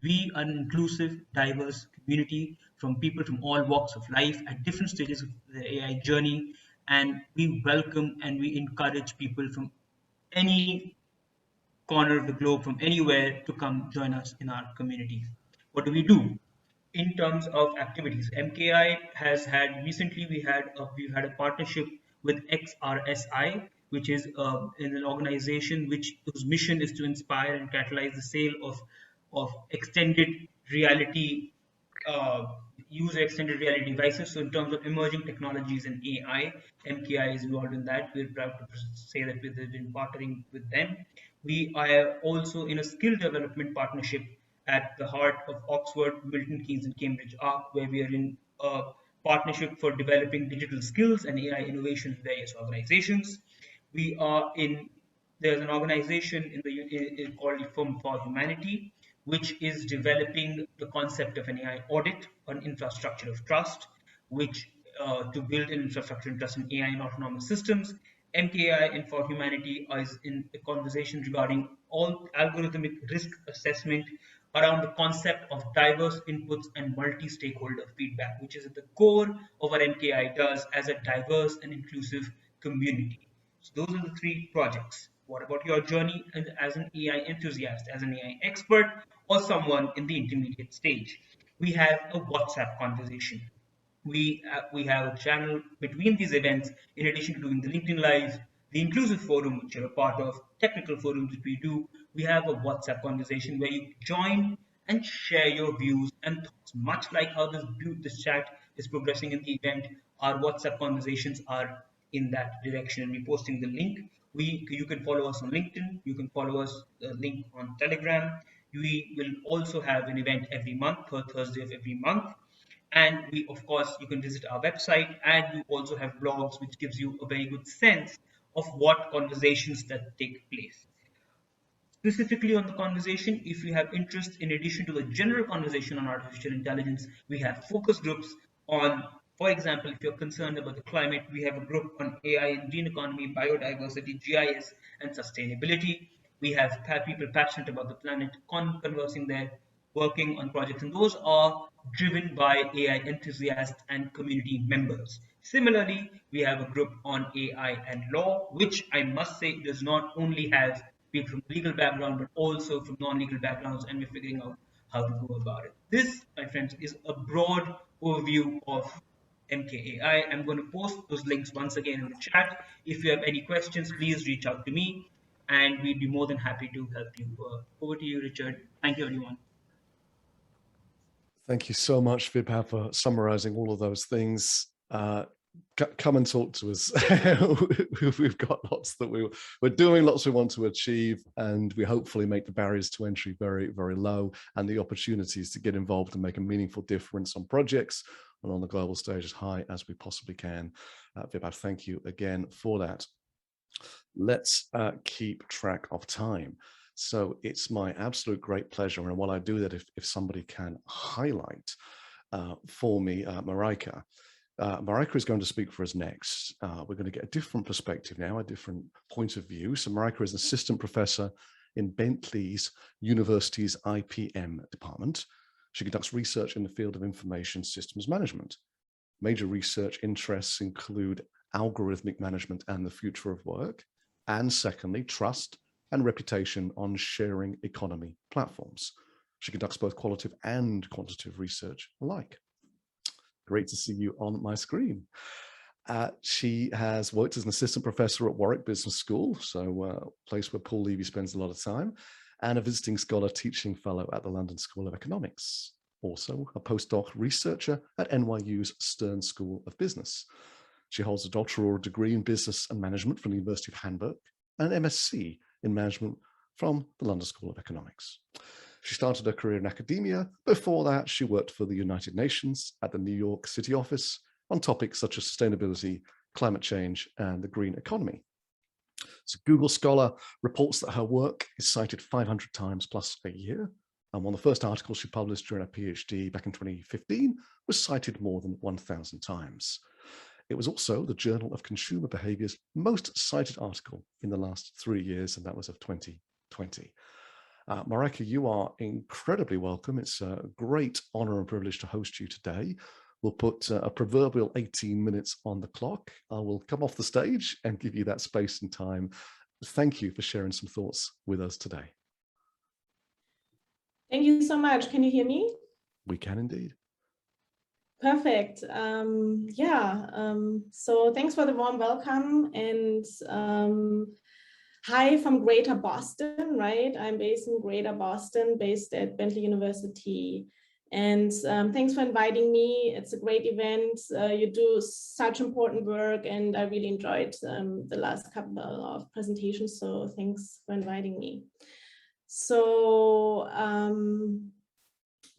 we are an inclusive, diverse community from people from all walks of life at different stages of their AI journey. And we welcome and we encourage people from any corner of the globe, from anywhere, to come join us in our community. What do we do in terms of activities? MKI has had recently, we've had a partnership with XRSI, which is an organization whose mission is to inspire and catalyze the sale of extended reality user extended reality devices. So in terms of emerging technologies and AI, MKI is involved in that. We're proud to say that we've been partnering with them. We are also in a skill development partnership at the heart of Oxford, Milton Keynes, and Cambridge ARC, where we are in a partnership for developing digital skills and AI innovation in various organizations. We are in, there's an organization called Firm for Humanity, which is developing the concept of an AI audit on infrastructure of trust, which to build an infrastructure of trust in AI and autonomous systems. MKAI and For Humanity is in a conversation regarding all algorithmic risk assessment around the concept of diverse inputs and multi-stakeholder feedback, which is at the core of what MKAI does as a diverse and inclusive community. So those are the three projects. What about your journey as an AI enthusiast, as an AI expert, or someone in the intermediate stage? We have a WhatsApp conversation. We have a channel between these events, in addition to doing the LinkedIn Live, the inclusive forum, which you're a part of, technical forums that we do. We have a WhatsApp conversation where you join and share your views and thoughts. Much like how this chat is progressing in the event, our WhatsApp conversations are in that direction, and we're posting the link. You can follow us on LinkedIn. You can follow us link on Telegram. We will also have an event every month, third Thursday of every month. And we, of course, you can visit our website, and we also have blogs, which gives you a very good sense of what conversations that take place. Specifically on the conversation, if you have interest, in addition to the general conversation on artificial intelligence, we have focus groups on, for example, if you're concerned about the climate, we have a group on AI and green economy, biodiversity, GIS, and sustainability. We have people passionate about the planet conversing there, working on projects, and those are driven by AI enthusiasts and community members. Similarly, we have a group on AI and law, which I must say does not only have people from legal background, but also from non-legal backgrounds, and we're figuring out how to go about it. This, my friends, is a broad overview of MKAI. I'm going to post those links once again in the chat. If you have any questions, please reach out to me, and we'd be more than happy to help you. Over to you, Richard. Thank you, everyone. Thank you so much, Vibha, for summarizing all of those things. Come and talk to us. We've got lots that we're doing, lots we want to achieve, and we hopefully make the barriers to entry very, very low, and the opportunities to get involved and make a meaningful difference on projects and on the global stage as high as we possibly can. Vibha, thank you again for that. Let's keep track of time. So it's my absolute great pleasure, and while I do that, if somebody can highlight for me Mareika. Mareika is going to speak for us next. We're going to get a different perspective now, a different point of view. So Mareika is an assistant professor in Bentley's University's IPM department. She conducts research in the field of information systems management. Major research interests include algorithmic management and the future of work, and secondly, trust and reputation on sharing economy platforms. She conducts both qualitative and quantitative research alike. Great to see you on my screen. She has worked as an assistant professor at Warwick Business School, so a place where Paul Levy spends a lot of time, and a visiting scholar teaching fellow at the London School of Economics. Also a postdoc researcher at NYU's Stern School of Business. She holds a doctoral degree in business and management from the University of Hamburg and an MSc in management from the London School of Economics. She started her career in academia. Before that, she worked for the United Nations at the New York City office on topics such as sustainability, climate change, and the green economy. So Google Scholar reports that her work is cited 500 times plus a year. And one of the first articles she published during her PhD back in 2015 was cited more than 1,000 times. It was also the Journal of Consumer Behavior's most cited article in the last 3 years, and that was of 2020. Mareika, you are incredibly welcome. It's a great honor and privilege to host you today. We'll put a proverbial 18 minutes on the clock. I will come off the stage and give you that space and time. Thank you for sharing some thoughts with us today. Thank you so much. Can you hear me? We can indeed. Perfect. So thanks for the warm welcome, and hi from Greater Boston, right? I'm based in Greater Boston, based at Bentley University. And thanks for inviting me. It's a great event. You do such important work, and I really enjoyed the last couple of presentations. So thanks for inviting me. So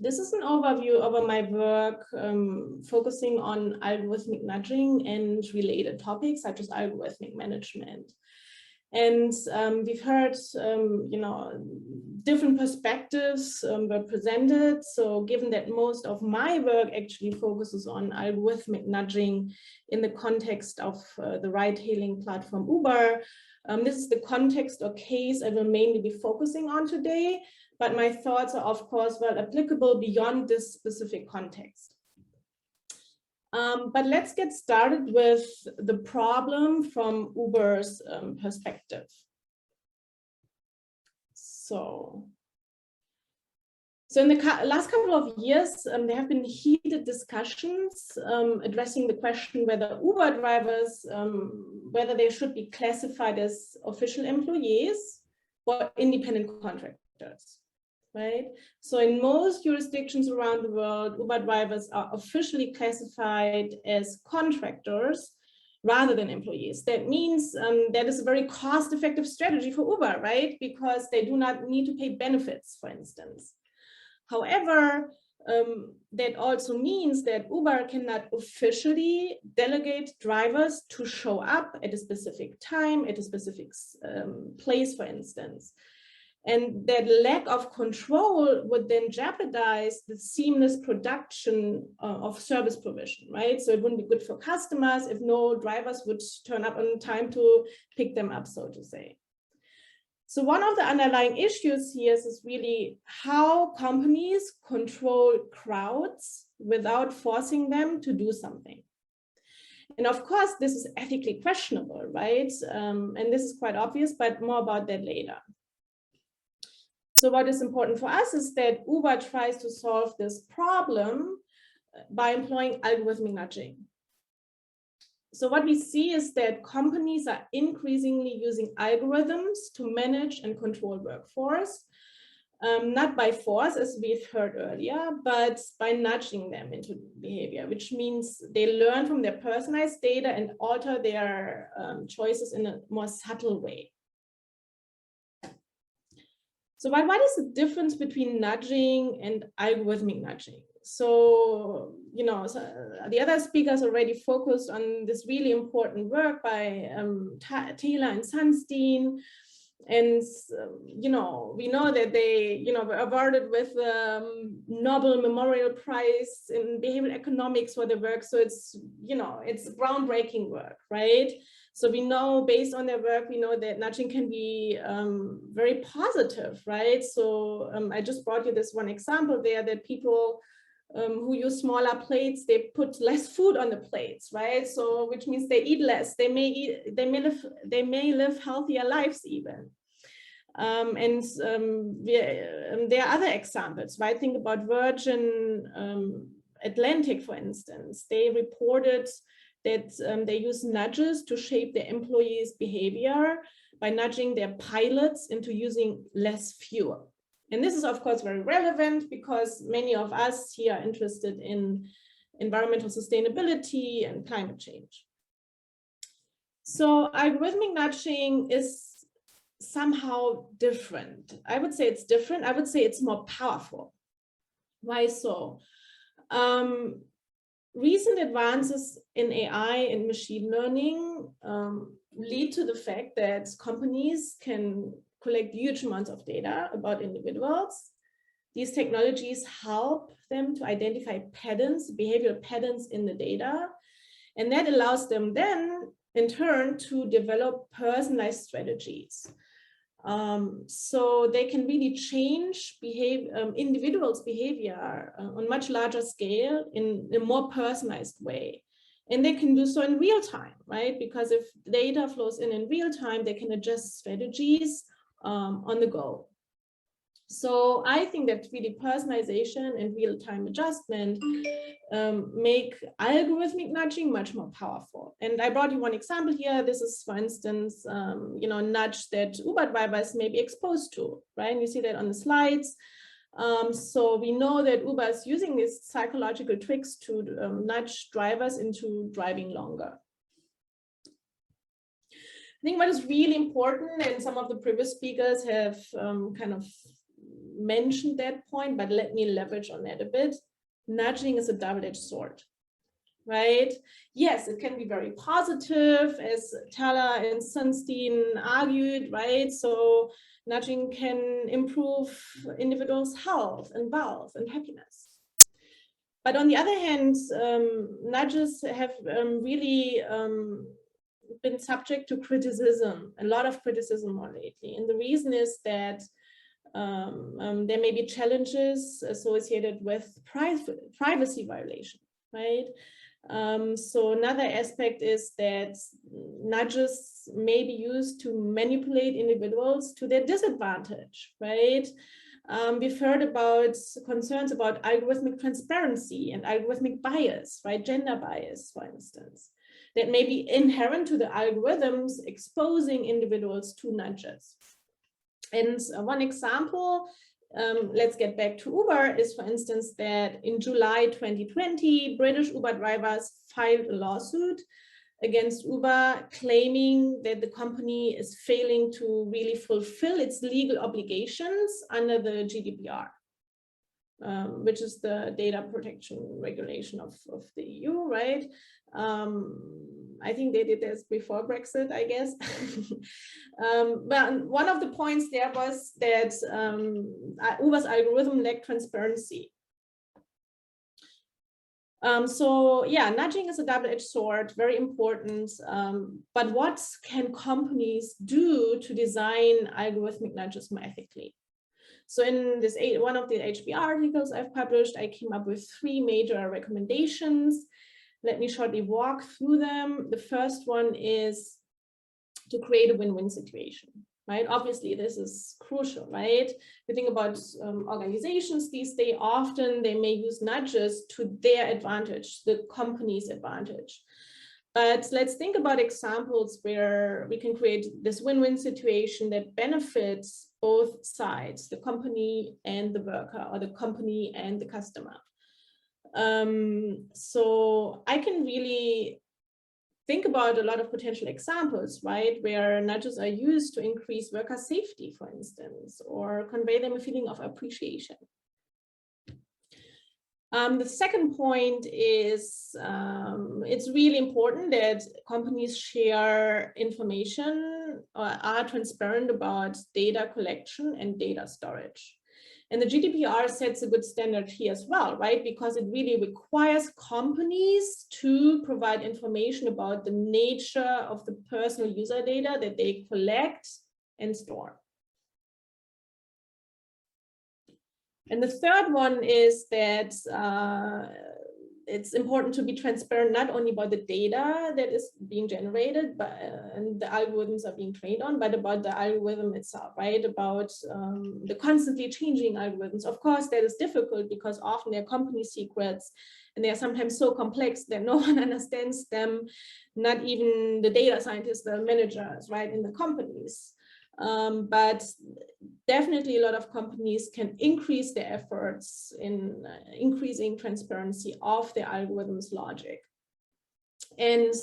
this is an overview of my work focusing on algorithmic nudging and related topics such as algorithmic management. And we've heard, different perspectives were presented. So given that most of my work actually focuses on algorithmic nudging in the context of the ride-hailing platform Uber, this is the context or case I will mainly be focusing on today, but my thoughts are of course well applicable beyond this specific context. But let's get started with the problem from Uber's perspective. So in the last couple of years, there have been heated discussions addressing the question whether Uber drivers, whether they should be classified as official employees or independent contractors, right? So in most jurisdictions around the world, Uber drivers are officially classified as contractors rather than employees. That means that is a very cost-effective strategy for Uber, right? Because they do not need to pay benefits, for instance. However, that also means that Uber cannot officially delegate drivers to show up at a specific time, at a specific place, for instance. And that lack of control would then jeopardize the seamless production of service provision, right? So it wouldn't be good for customers if no drivers would turn up on time to pick them up, so to say. So one of the underlying issues here is really how companies control crowds without forcing them to do something. And of course, this is ethically questionable, right? And this is quite obvious, but more about that later. So what is important for us is that Uber tries to solve this problem by employing algorithmic nudging. So what we see is that companies are increasingly using algorithms to manage and control workforce, not by force, as we've heard earlier, but by nudging them into behavior, which means they learn from their personalized data and alter their choices in a more subtle way. So what is the difference between nudging and algorithmic nudging? So, the other speakers already focused on this really important work by Taylor and Sunstein. And, we know that they, were awarded with Nobel Memorial Prize in behavioral economics for their work. So it's, it's groundbreaking work, right? So we know, based on their work, we know that nudging can be very positive, right? So I just brought you this one example there, that people who use smaller plates, they put less food on the plates, right? So which means they eat less. They may live healthier lives even. There are other examples, right? Think about Virgin Atlantic, for instance. They reported that they use nudges to shape their employees' behavior by nudging their pilots into using less fuel. And this is, of course, very relevant because many of us here are interested in environmental sustainability and climate change. So algorithmic nudging is somehow different. I would say it's different. I would say it's more powerful. Why so? Recent advances in AI and machine learning lead to the fact that companies can collect huge amounts of data about individuals. These technologies help them to identify patterns, behavioral patterns in the data, and that allows them then, in turn, to develop personalized strategies. So they can really change individuals' behavior on much larger scale in a more personalized way. And they can do so in real time, right? Because if data flows in real time, they can adjust strategies on the go. So I think that really personalization and real-time adjustment make algorithmic nudging much more powerful. And I brought you one example here. This is, for instance, nudge that Uber drivers may be exposed to, right? And you see that on the slides. So we know that Uber is using these psychological tricks to nudge drivers into driving longer. I think what is really important, and some of the previous speakers have kind of mentioned that point, but let me leverage on that a bit. Nudging is a double-edged sword, right? Yes, it can be very positive, as Taylor and Sunstein argued, right? So nudging can improve individuals' health and wealth and happiness. But on the other hand, nudges have really been subject to criticism, a lot of criticism more lately. And the reason is that there may be challenges associated with privacy violation, right? So another aspect is that nudges may be used to manipulate individuals to their disadvantage, right? We've heard about concerns about algorithmic transparency and algorithmic bias, right? Gender bias, for instance, that may be inherent to the algorithms exposing individuals to nudges. And one example, let's get back to Uber, is, for instance, that in July 2020, British Uber drivers filed a lawsuit against Uber, claiming that the company is failing to really fulfill its legal obligations under the GDPR, which is the data protection regulation of the EU, right? I think they did this before Brexit, I guess. But one of the points there was that Uber's algorithm lacked transparency. So yeah, nudging is a double-edged sword, very important. But what can companies do to design algorithmic nudges more ethically? So in this one of the HBR articles I've published, I came up with 3 major recommendations. Let me shortly walk through them. The first one is to create a win-win situation, right? Obviously, this is crucial, right? We think about organizations these days, often they may use nudges to their advantage, the company's advantage. But let's think about examples where we can create this win-win situation that benefits both sides, the company and the worker, or the company and the customer. So I can really think about a lot of potential examples, right, where nudges are used to increase worker safety, for instance, or convey them a feeling of appreciation. The second point is it's really important that companies share information or are transparent about data collection and data storage. And the GDPR sets a good standard here as well, right? Because it really requires companies to provide information about the nature of the personal user data that they collect and store. And the third one is that it's important to be transparent not only about the data that is being generated and the algorithms are being trained on, but about the algorithm itself, right? About the constantly changing algorithms. Of course, that is difficult because often they're company secrets and they are sometimes so complex that no one understands them, not even the data scientists, the managers, right, in the companies. But definitely a lot of companies can increase their efforts in increasing transparency of their algorithms logic. And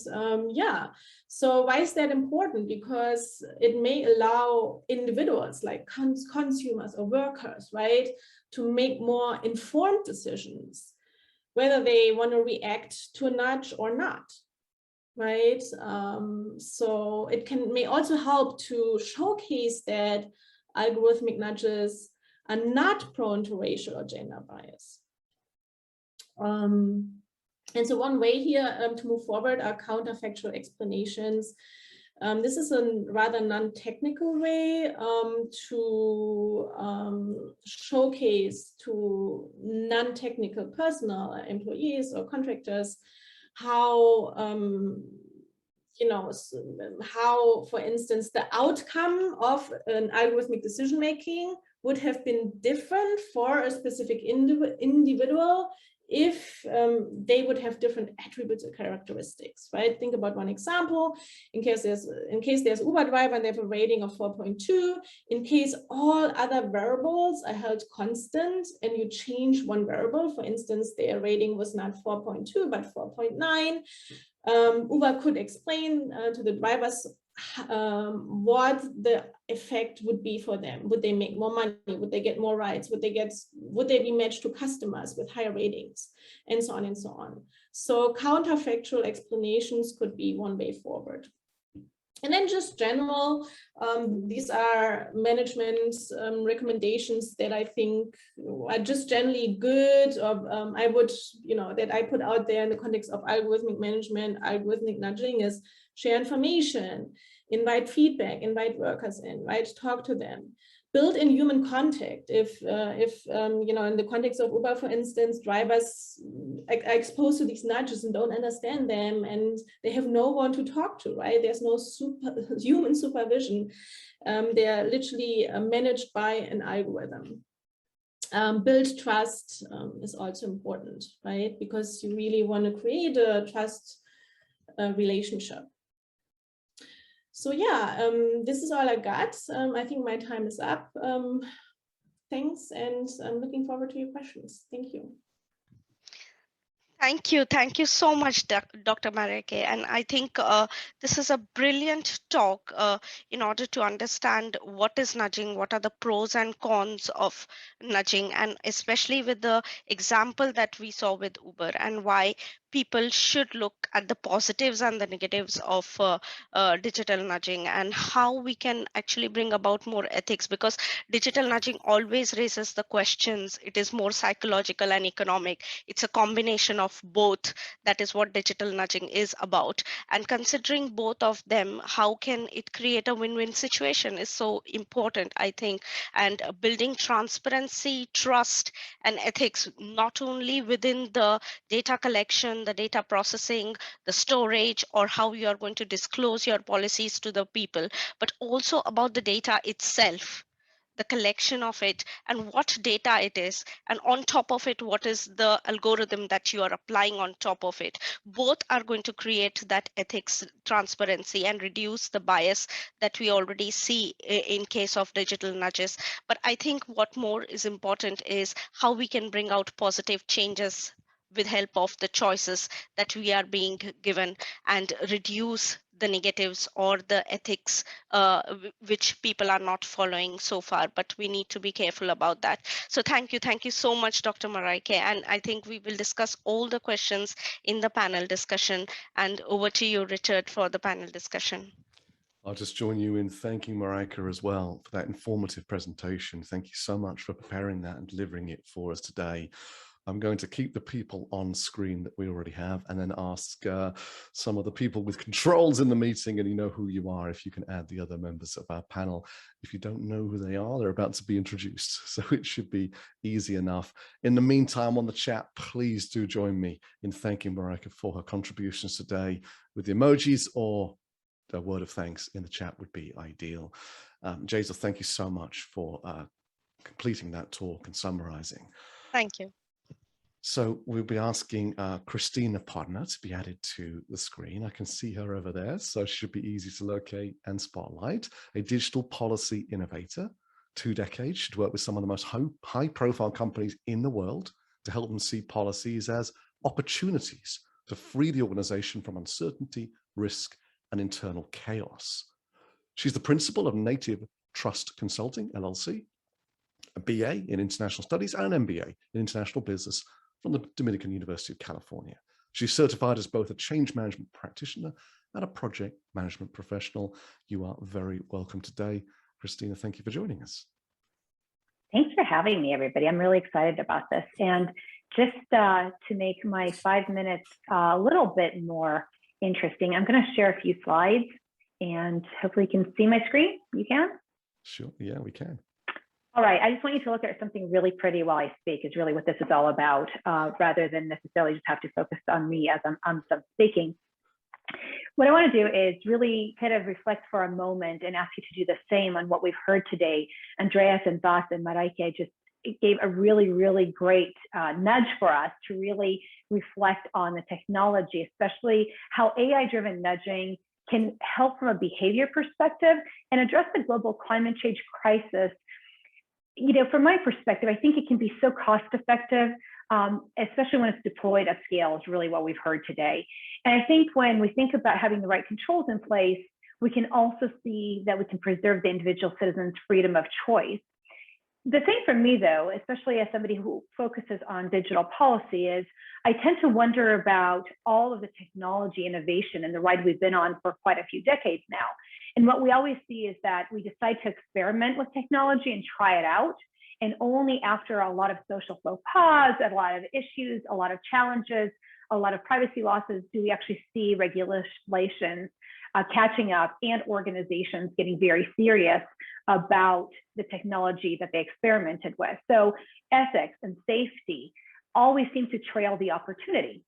yeah, so why is that important? Because it may allow individuals like consumers or workers, right, to make more informed decisions, whether they want to react to a nudge or not. Right, so it may also help to showcase that algorithmic nudges are not prone to racial or gender bias. And so one way here to move forward are counterfactual explanations. This is a rather non-technical way to showcase to non-technical personnel, employees or contractors, how, you know, how, for instance, the outcome of an algorithmic decision-making would have been different for a specific individual if they would have different attributes or characteristics, right? Think about one example. In case there's Uber driver and they have a rating of 4.2, in case all other variables are held constant and you change one variable, for instance, their rating was not 4.2 but 4.9, Uber could explain to the drivers what the effect would be for them. Would they make more money? Would they get more rides? Would they be matched to customers with higher ratings? And so on and so on. So counterfactual explanations could be one way forward. And then just general, these are management recommendations that I think are just generally good, or I would, that I put out there in the context of algorithmic management, algorithmic nudging is share information, invite feedback, invite workers in, right? Talk to them, built in human contact. If you know, in the context of Uber, for instance, drivers are exposed to these nudges and don't understand them, and they have no one to talk to, right? There's no human supervision. They are literally managed by an algorithm. Build trust is also important, right? Because you really want to create a trust relationship. So yeah, this is all I got. I think my time is up. Thanks, and I'm looking forward to your questions. Thank you. Thank you so much, Dr. Mareika. And I think this is a brilliant talk in order to understand what is nudging, what are the pros and cons of nudging, and especially with the example that we saw with Uber, and why people should look at the positives and the negatives of digital nudging, and how we can actually bring about more ethics, because digital nudging always raises the questions. It is more psychological and economic. It's a combination of both. That is what digital nudging is about. And considering both of them, how can it create a win-win situation is so important, I think. And building transparency, trust, and ethics, not only within the data collection, the data processing, the storage, or how you are going to disclose your policies to the people, but also about the data itself, the collection of it, and what data it is, and on top of it, what is the algorithm that you are applying on top of it. Both are going to create that ethics, transparency, and reduce the bias that we already see in case of digital nudges. But I think what more is important is how we can bring out positive changes with help of the choices that we are being given, and reduce the negatives or the ethics which people are not following so far. But we need to be careful about that. So thank you so much, Dr. Mareika. And I think we will discuss all the questions in the panel discussion. And over to you, Richard, for the panel discussion. I'll just join you in thanking Mareika as well for that informative presentation. Thank you so much for preparing that and delivering it for us today. I'm going to keep the people on screen that we already have, and then ask some of the people with controls in the meeting, and you know who you are, if you can add the other members of our panel. If you don't know who they are, they're about to be introduced, so it should be easy enough. In the meantime, on the chat, please do join me in thanking Mareika for her contributions today with the emojis, or a word of thanks in the chat would be ideal. Jaisal, thank you so much for completing that talk and summarizing. Thank you. So we'll be asking Kristina Podnar to be added to the screen. I can see her over there, so she should be easy to locate and spotlight. A digital policy innovator, 2 decades. She'd worked with some of the most high-profile companies in the world to help them see policies as opportunities to free the organization from uncertainty, risk, and internal chaos. She's the principal of Native Trust Consulting, LLC, a BA in International Studies and an MBA in International Business from the Dominican University of California. She's certified as both a change management practitioner and a project management professional. You are very welcome today. Kristina, thank you for joining us. Thanks for having me, everybody. I'm really excited about this. And just to make my 5 minutes a little bit more interesting, I'm going to share a few slides, and hopefully you can see my screen. You can? Sure. Yeah, we can. All right, I just want you to look at something really pretty while I speak, is really what this is all about, rather than necessarily just have to focus on me as I'm speaking. What I want to do is really kind of reflect for a moment and ask you to do the same on what we've heard today. Andreas and Vas and Mareika just gave a really, really great nudge for us to really reflect on the technology, especially how AI-driven nudging can help from a behavior perspective and address the global climate change crisis. You know, from my perspective, I think it can be so cost effective, especially when it's deployed at scale, is really what we've heard today. And I think when we think about having the right controls in place, we can also see that we can preserve the individual citizen's freedom of choice. The thing for me, though, especially as somebody who focuses on digital policy, is I tend to wonder about all of the technology innovation and the ride we've been on for quite a few decades now. And what we always see is that we decide to experiment with technology and try it out. And only after a lot of social faux pas, a lot of issues, a lot of challenges, a lot of privacy losses, do we actually see regulations catching up, and organizations getting very serious about the technology that they experimented with. So ethics and safety always seem to trail the opportunity.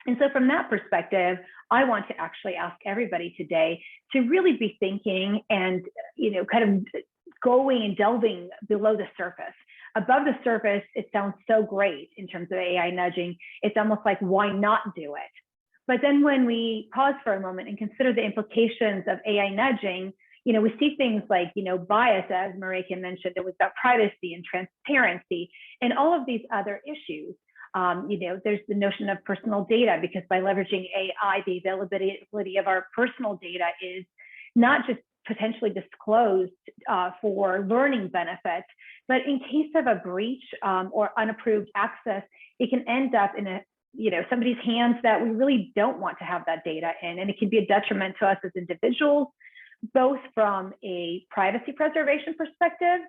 And so from that perspective, I want to actually ask everybody today to really be thinking and, kind of going and delving below the surface. Above the surface, it sounds so great in terms of AI nudging. It's almost like, why not do it? But then when we pause for a moment and consider the implications of AI nudging, we see things like, bias, as Mareika mentioned, it was about privacy and transparency and all of these other issues. There's the notion of personal data, because by leveraging AI, the availability of our personal data is not just potentially disclosed for learning benefits, but in case of a breach or unapproved access, it can end up in somebody's hands that we really don't want to have that data in, and it can be a detriment to us as individuals, both from a privacy preservation perspective,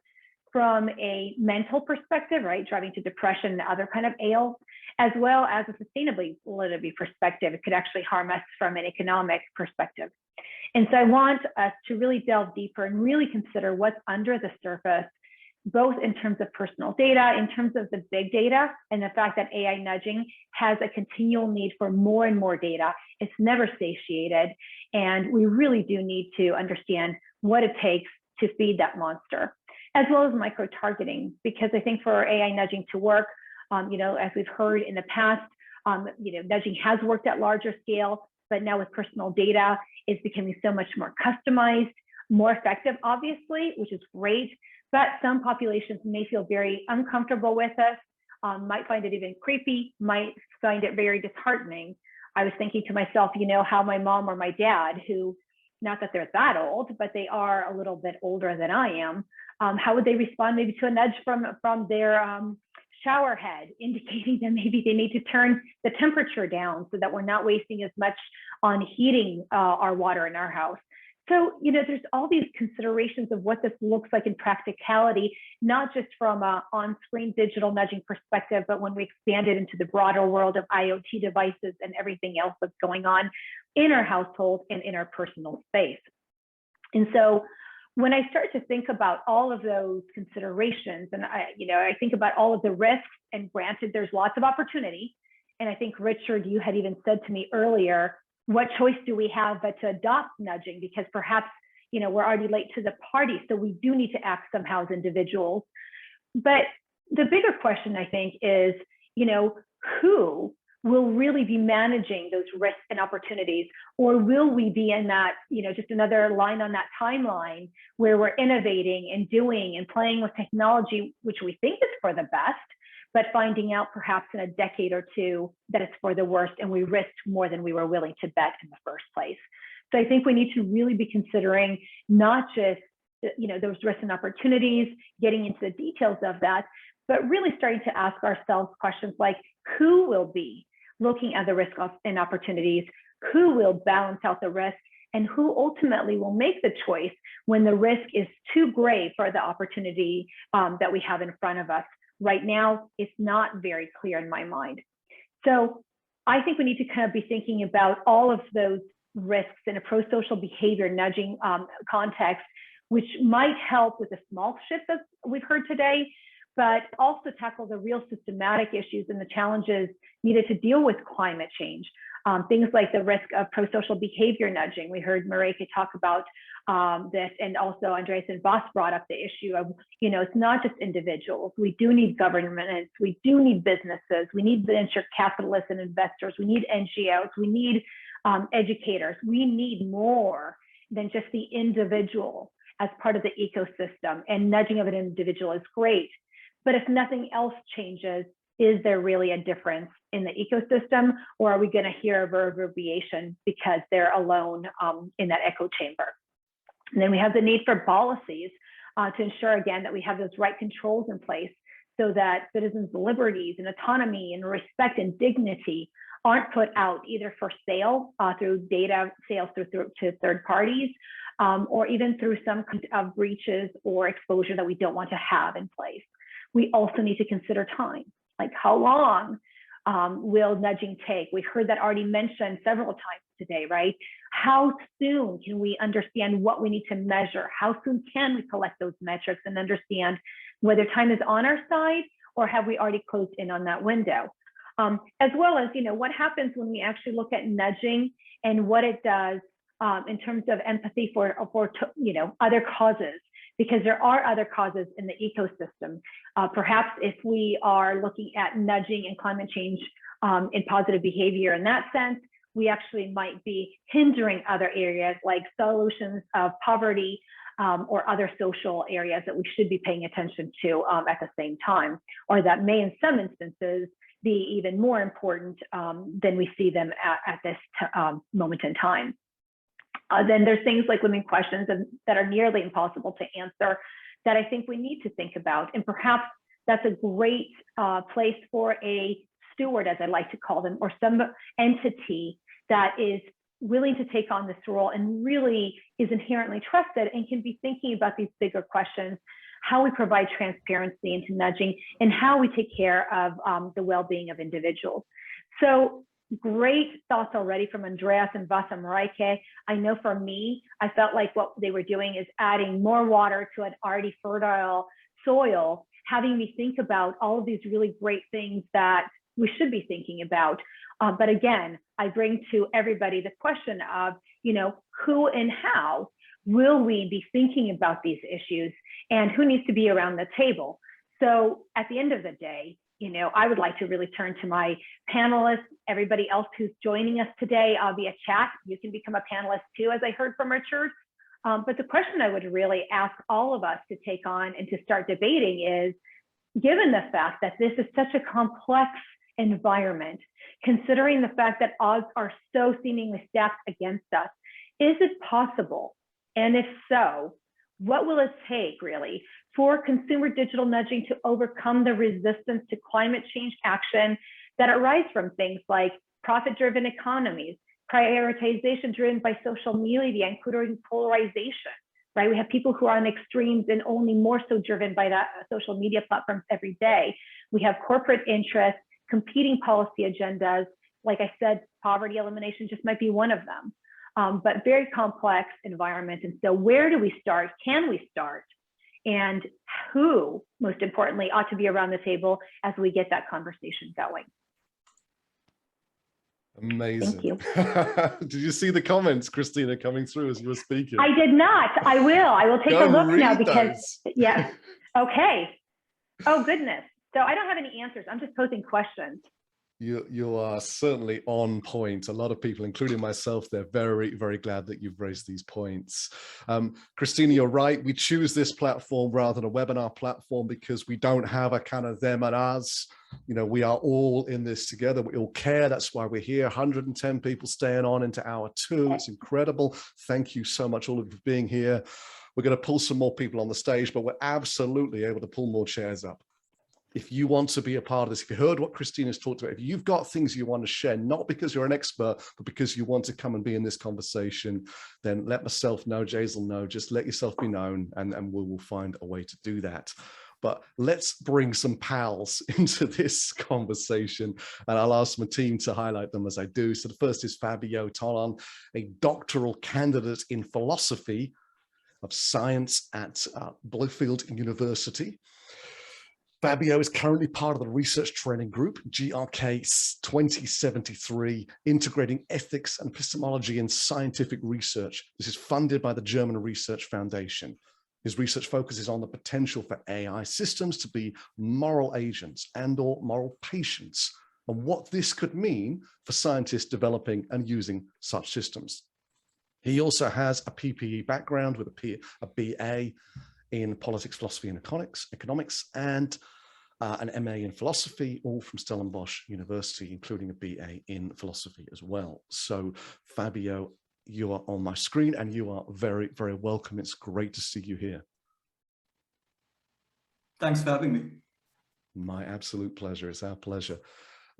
from a mental perspective, right, driving to depression and other kind of ails, as well as a sustainability perspective. It could actually harm us from an economic perspective. And so I want us to really delve deeper and really consider what's under the surface, both in terms of personal data, in terms of the big data, and the fact that AI nudging has a continual need for more and more data. It's never satiated, and we really do need to understand what it takes to feed that monster, as well as micro-targeting, because I think for AI nudging to work, as we've heard in the past, nudging has worked at larger scale, but now with personal data, it's becoming so much more customized, more effective, obviously, which is great, but some populations may feel very uncomfortable with us, might find it even creepy, might find it very disheartening. I was thinking to myself, how my mom or my dad, who, not that they're that old, but they are a little bit older than I am, how would they respond maybe to a nudge from their shower head, indicating that maybe they need to turn the temperature down so that we're not wasting as much on heating our water in our house. So, there's all these considerations of what this looks like in practicality, not just from an on-screen digital nudging perspective, but when we expand it into the broader world of IoT devices and everything else that's going on in our household and in our personal space. And so when I start to think about all of those considerations, and I think about all of the risks, and granted, there's lots of opportunity. And I think, Richard, you had even said to me earlier, what choice do we have but to adopt nudging? Because perhaps, we're already late to the party, so we do need to act somehow as individuals. But the bigger question, I think, is, who will really be managing those risks and opportunities? Or will we be in that, just another line on that timeline where we're innovating and doing and playing with technology, which we think is for the best, but finding out perhaps in a decade or two that it's for the worst, and we risked more than we were willing to bet in the first place. So I think we need to really be considering not just, those risks and opportunities, getting into the details of that, but really starting to ask ourselves questions like, who will be looking at the risk and opportunities, who will balance out the risk, and who ultimately will make the choice when the risk is too great for the opportunity that we have in front of us. Right now, it's not very clear in my mind. So I think we need to kind of be thinking about all of those risks in a pro-social behavior nudging context, which might help with the small shifts that we've heard today, but also tackle the real systematic issues and the challenges needed to deal with climate change. Things like the risk of pro-social behavior nudging. We heard Mareika talk about this, and also Andreas and Vas brought up the issue of, it's not just individuals. We do need governments, we do need businesses, we need venture capitalists and investors, we need NGOs, we need educators. We need more than just the individual as part of the ecosystem, and nudging of an individual is great. But if nothing else changes, is there really a difference in the ecosystem, or are we going to hear a reverberation because they're alone in that echo chamber? And then we have the need for policies to ensure, again, that we have those right controls in place so that citizens' liberties and autonomy and respect and dignity aren't put out either for sale through data sales to third parties, or even through some kind of breaches or exposure that we don't want to have in place. We also need to consider time, like how long will nudging take? We heard that already mentioned several times today, right? How soon can we understand what we need to measure? How soon can we collect those metrics and understand whether time is on our side or have we already closed in on that window? As well as, what happens when we actually look at nudging and what it does in terms of empathy for other causes, because there are other causes in the ecosystem. Perhaps if we are looking at nudging and climate change in positive behavior in that sense, we actually might be hindering other areas like solutions of poverty or other social areas that we should be paying attention to at the same time, or that may in some instances be even more important than we see them at this moment in time. Then there's things like limiting questions that are nearly impossible to answer that I think we need to think about. And perhaps that's a great place for a steward, as I like to call them, or some entity that is willing to take on this role and really is inherently trusted and can be thinking about these bigger questions, how we provide transparency into nudging, and how we take care of the well-being of individuals. So great thoughts already from Andreas and Vas and Mareika. I know for me, I felt like what they were doing is adding more water to an already fertile soil, having me think about all of these really great things that we should be thinking about. But again, I bring to everybody the question of, who and how will we be thinking about these issues and who needs to be around the table? So at the end of the day, I would like to really turn to my panelists, everybody else who's joining us today via chat. You can become a panelist too, as I heard from Richard. But the question I would really ask all of us to take on and to start debating is, given the fact that this is such a complex environment, considering the fact that odds are so seemingly stacked against us, is it possible? And if so, what will it take really for consumer digital nudging to overcome the resistance to climate change action that arise from things like profit-driven economies, prioritization driven by social media, including polarization, right? We have people who are on extremes and only more so driven by that social media platforms every day. We have corporate interests, competing policy agendas. Like I said, poverty elimination just might be one of them. But very complex environment. And so where do we start? Can we start? And who, most importantly, ought to be around the table as we get that conversation going? Amazing. Thank you. Did you see the comments, Kristina, coming through as you were speaking? I did not. I will take a look now because, yeah. Okay. Oh, goodness. So I don't have any answers. I'm just posing questions. You are certainly on point. A lot of people, including myself, they're very, very glad that you've raised these points. Kristina, you're right. We choose this platform rather than a webinar platform because we don't have a kind of them and us. We are all in this together. We all care. That's why we're here. 110 people staying on into hour 2. It's incredible. Thank you so much, all of you, for being here. We're going to pull some more people on the stage, but we're absolutely able to pull more chairs up. If you want to be a part of this, if you heard what Kristina's talked about, if you've got things you want to share, not because you're an expert, but because you want to come and be in this conversation, then let myself know, Jaisal know, just let yourself be known and we will find a way to do that. But let's bring some pals into this conversation, and I'll ask my team to highlight them as I do. So the first is Fabio Tollon, a doctoral candidate in philosophy of science at Bluefield University. Fabio is currently part of the research training group, GRK 2073, integrating ethics and epistemology in scientific research. This is funded by the German Research Foundation. His research focuses on the potential for AI systems to be moral agents and/or moral patients, and what this could mean for scientists developing and using such systems. He also has a PPE background with a BA in politics, philosophy, and economics, and an MA in philosophy, all from Stellenbosch University, including a BA in philosophy as well. So Fabio, you are on my screen and you are very, very welcome. It's great to see you here. Thanks for having me. My absolute pleasure. It's our pleasure.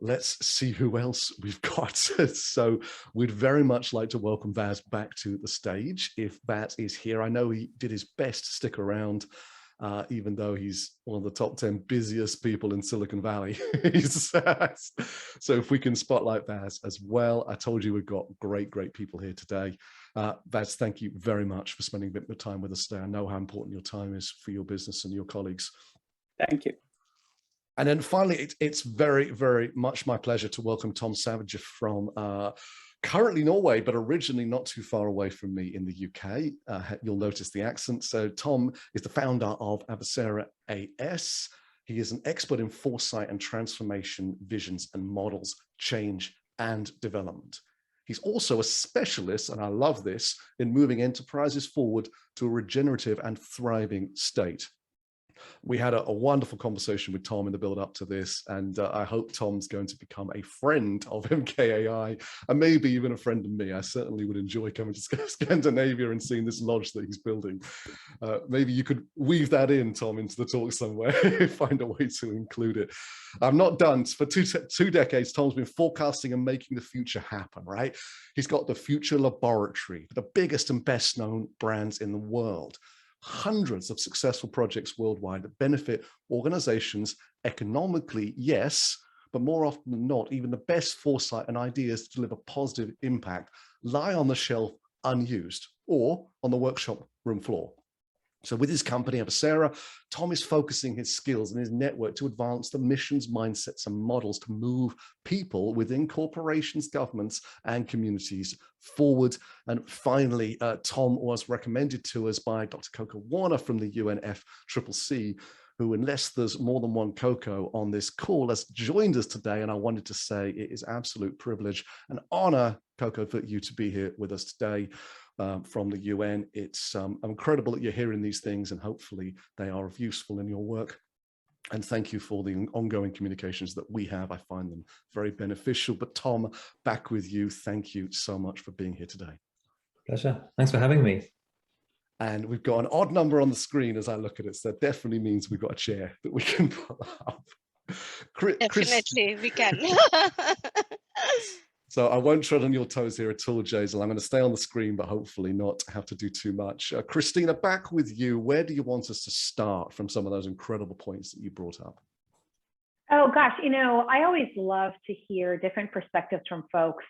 Let's see who else we've got. So we'd very much like to welcome Vas back to the stage. If Vas is here, I know he did his best to stick around even though he's one of the top 10 busiest people in Silicon Valley. So if we can spotlight Vas as well. I told you we've got great people here today. Vas, thank you very much for spending a bit of time with us today. I know how important your time is for your business and your colleagues. Thank you. And then finally, it's very much my pleasure to welcome Tom Savigar from currently Norway, but originally not too far away from me in the UK. You'll notice the accent. So Tom is the founder of Avicera AS. He is an expert in foresight and transformation, visions and models, change and development. He's also a specialist, and I love this, in moving enterprises forward to a regenerative and thriving state. We had a wonderful conversation with Tom in the build up to this, and I hope Tom's going to become a friend of MKAI and maybe even a friend of me. I certainly would enjoy coming to Scandinavia and seeing this lodge that he's building. Maybe you could weave that in, Tom, into the talk somewhere, find a way to include it. I'm not done. For two decades, Tom's been forecasting and making the future happen, right? He's got the Future Laboratory, the biggest and best known brands in the world. Hundreds of successful projects worldwide that benefit organizations economically, yes, but more often than not, even the best foresight and ideas to deliver positive impact lie on the shelf unused or on the workshop room floor. So with his company, Avicera, Tom is focusing his skills and his network to advance the missions, mindsets, and models to move people within corporations, governments, and communities forward. And finally, Tom was recommended to us by Dr. Coco Warner from the UNFCCC, who, unless there's more than one Coco on this call, has joined us today. And I wanted to say it is absolute privilege and honor, Coco, for you to be here with us today. From the UN. It's incredible that you're hearing these things, and hopefully they are of useful in your work. And thank you for the ongoing communications that we have. I find them very beneficial. But Tom, back with you. Thank you so much for being here today. Pleasure. Thanks for having me. And we've got an odd number on the screen as I look at it. So that definitely means we've got a chair that we can pull up. Definitely, we can. So I won't tread on your toes here at all, Jaisal. I'm going to stay on the screen, but hopefully not have to do too much. Kristina, back with you. Where do you want us to start from some of those incredible points that you brought up? Oh, gosh, you know, I always love to hear different perspectives from folks,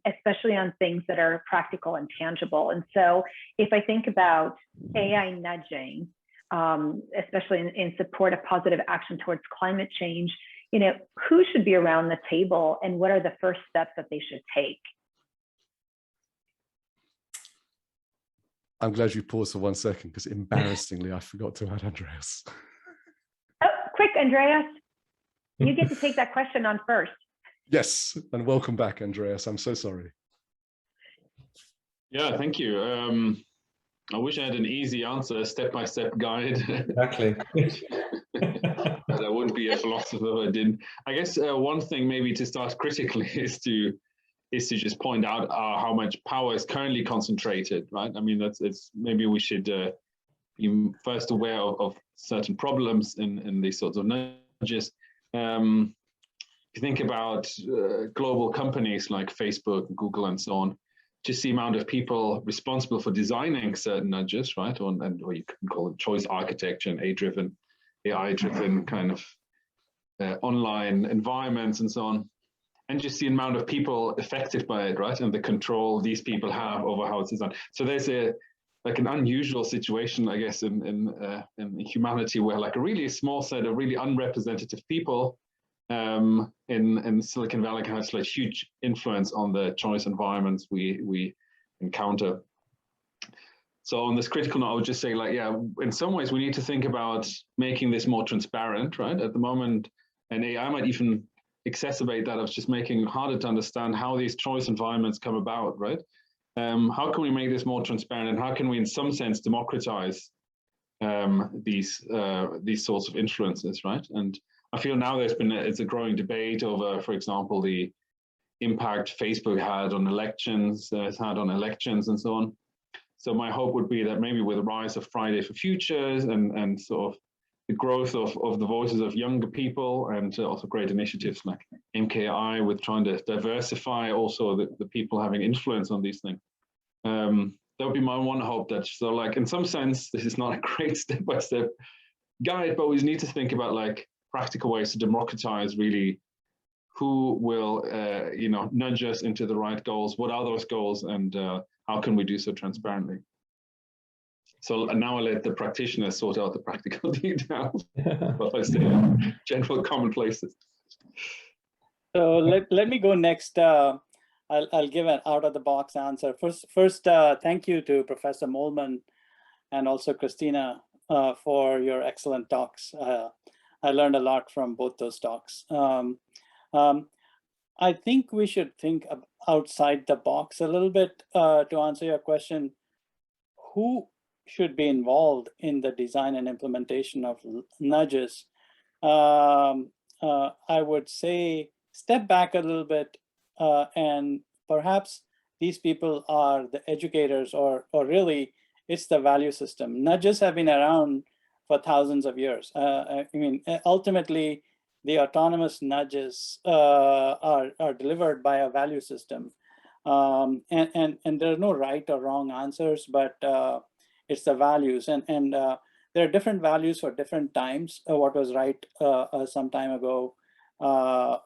especially on things that are practical and tangible. And so if I think about AI nudging, especially in support of positive action towards climate change, you know, who should be around the table and what are the first steps that they should take? I'm glad you paused for 1 second, because embarrassingly, I forgot to add Andreas. Oh, quick, Andreas. You get to take that question on first. Yes, and welcome back, Andreas. I'm so sorry. Yeah, thank you. I wish I had an easy answer, step-by-step guide. Exactly. But I wouldn't be a philosopher if I didn't. I guess one thing maybe to start critically is to just point out how much power is currently concentrated, right? I mean, maybe we should be first aware of certain problems in these sorts of nudges. If you think about global companies like Facebook, Google, and so on, just the amount of people responsible for designing certain nudges, right? Or you can call it choice architecture and AI-driven kind of online environments and so on. And just the amount of people affected by it, right? And the control these people have over how it's designed. So there's an unusual situation, I guess, in humanity, where like a really small set of really unrepresentative people in Silicon Valley can have like huge influence on the choice environments we encounter. So on this critical note, I would just say, like, yeah, in some ways we need to think about making this more transparent, right? At the moment, and AI might even exacerbate that of just making it harder to understand how these choice environments come about, right? How can we make this more transparent, and how can we, in some sense, democratize these sorts of influences, right? And I feel now it's a growing debate over, for example, the impact Facebook had on elections, and so on. So my hope would be that maybe with the rise of Friday for Futures and sort of the growth of the voices of younger people, and also great initiatives like MKAI with trying to diversify also the people having influence on these things, that would be my one hope. That so like in some sense, this is not a great step-by-step guide, but we need to think about like practical ways to democratize really who will nudge us into the right goals. What are those goals, and how can we do so transparently? So now I let the practitioners sort out the practical details, but I stay in general commonplaces. So let me go next. I'll give an out-of-the-box answer. First, thank you to Professor Mohlmann and also Kristina for your excellent talks. I learned a lot from both those talks. I think we should think outside the box a little bit to answer your question. Who should be involved in the design and implementation of nudges? I would say step back a little bit and perhaps these people are the educators or really it's the value system. Nudges have been around for thousands of years. I mean, ultimately, the autonomous nudges are delivered by a value system. And there are no right or wrong answers, but it's the values. And there are different values for different times. What was right some time ago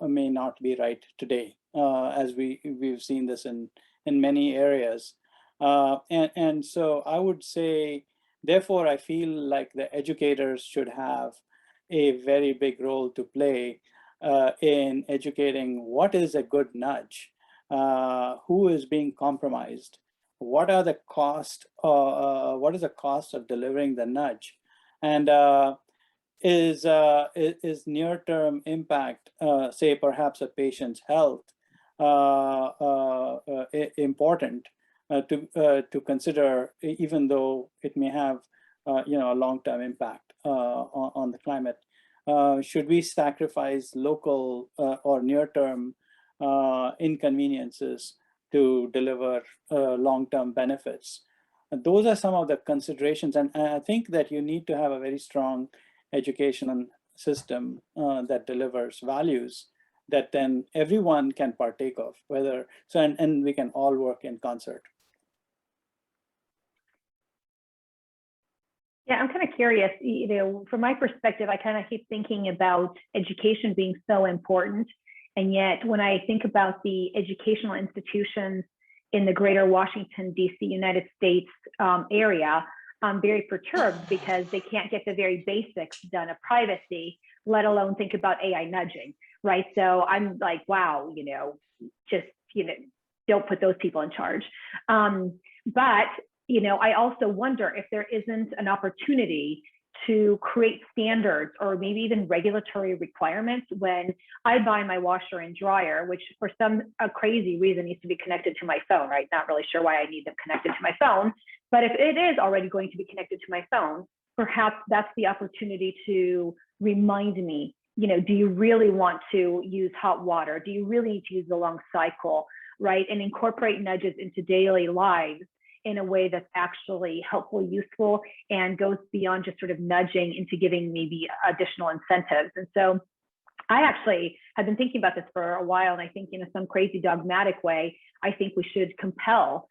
may not be right today, as we've seen this in many areas. And so I would say, therefore, I feel like the educators should have a very big role to play in educating what is a good nudge, who is being compromised, what are the cost, what is the cost of delivering the nudge, and is near-term impact, say perhaps a patient's health, important to consider, even though it may have a long-term impact on the climate. Should we sacrifice local or near-term inconveniences to deliver long-term benefits? Those are some of the considerations, and I think that you need to have a very strong education system that delivers values that then everyone can partake of, and we can all work in concert. Yeah, I'm kind of curious, from my perspective, I kind of keep thinking about education being so important. And yet when I think about the educational institutions in the greater Washington, D.C., United States area, I'm very perturbed because they can't get the very basics done of privacy, let alone think about AI nudging, right? So I'm like, wow, don't put those people in charge. But I also wonder if there isn't an opportunity to create standards or maybe even regulatory requirements when I buy my washer and dryer, which for some crazy reason needs to be connected to my phone, right? Not really sure why I need them connected to my phone, but if it is already going to be connected to my phone, perhaps that's the opportunity to remind me, do you really want to use hot water? Do you really need to use the long cycle, right? And incorporate nudges into daily lives in a way that's actually helpful, useful, and goes beyond just sort of nudging into giving maybe additional incentives. And so I actually have been thinking about this for a while, and I think in some crazy dogmatic way, I think we should compel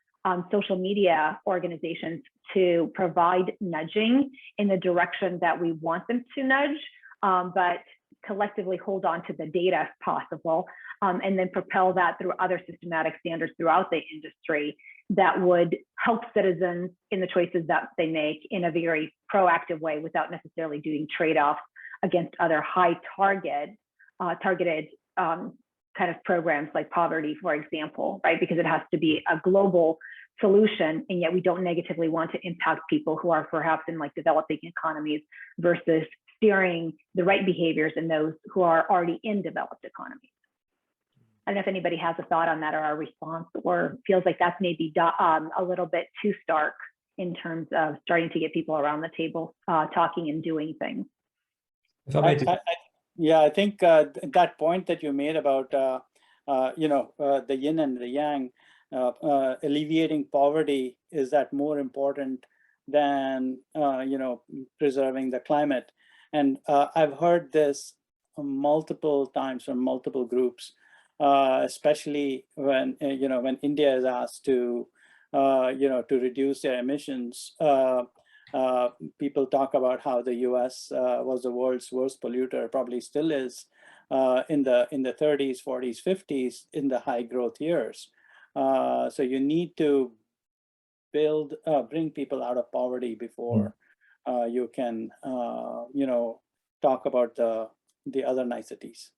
social media organizations to provide nudging in the direction that we want them to nudge, but collectively hold on to the data if possible, and then propel that through other systematic standards throughout the industry that would help citizens in the choices that they make in a very proactive way without necessarily doing trade-offs against other high targeted kind of programs like poverty, for example, right? Because it has to be a global solution, and yet we don't negatively want to impact people who are perhaps in like developing economies versus steering the right behaviors in those who are already in developed economies. I don't know if anybody has a thought on that or a response, or feels like that's maybe a little bit too stark in terms of starting to get people around the table talking and doing things. I think that point that you made about the yin and the yang, alleviating poverty, is that more important than preserving the climate? And I've heard this multiple times from multiple groups. Especially when when India is asked to to reduce their emissions. People talk about how the US was the world's worst polluter, probably still is in the 30s, 40s, 50s in the high growth years. So you need to bring people out of poverty before you can, talk about the other niceties.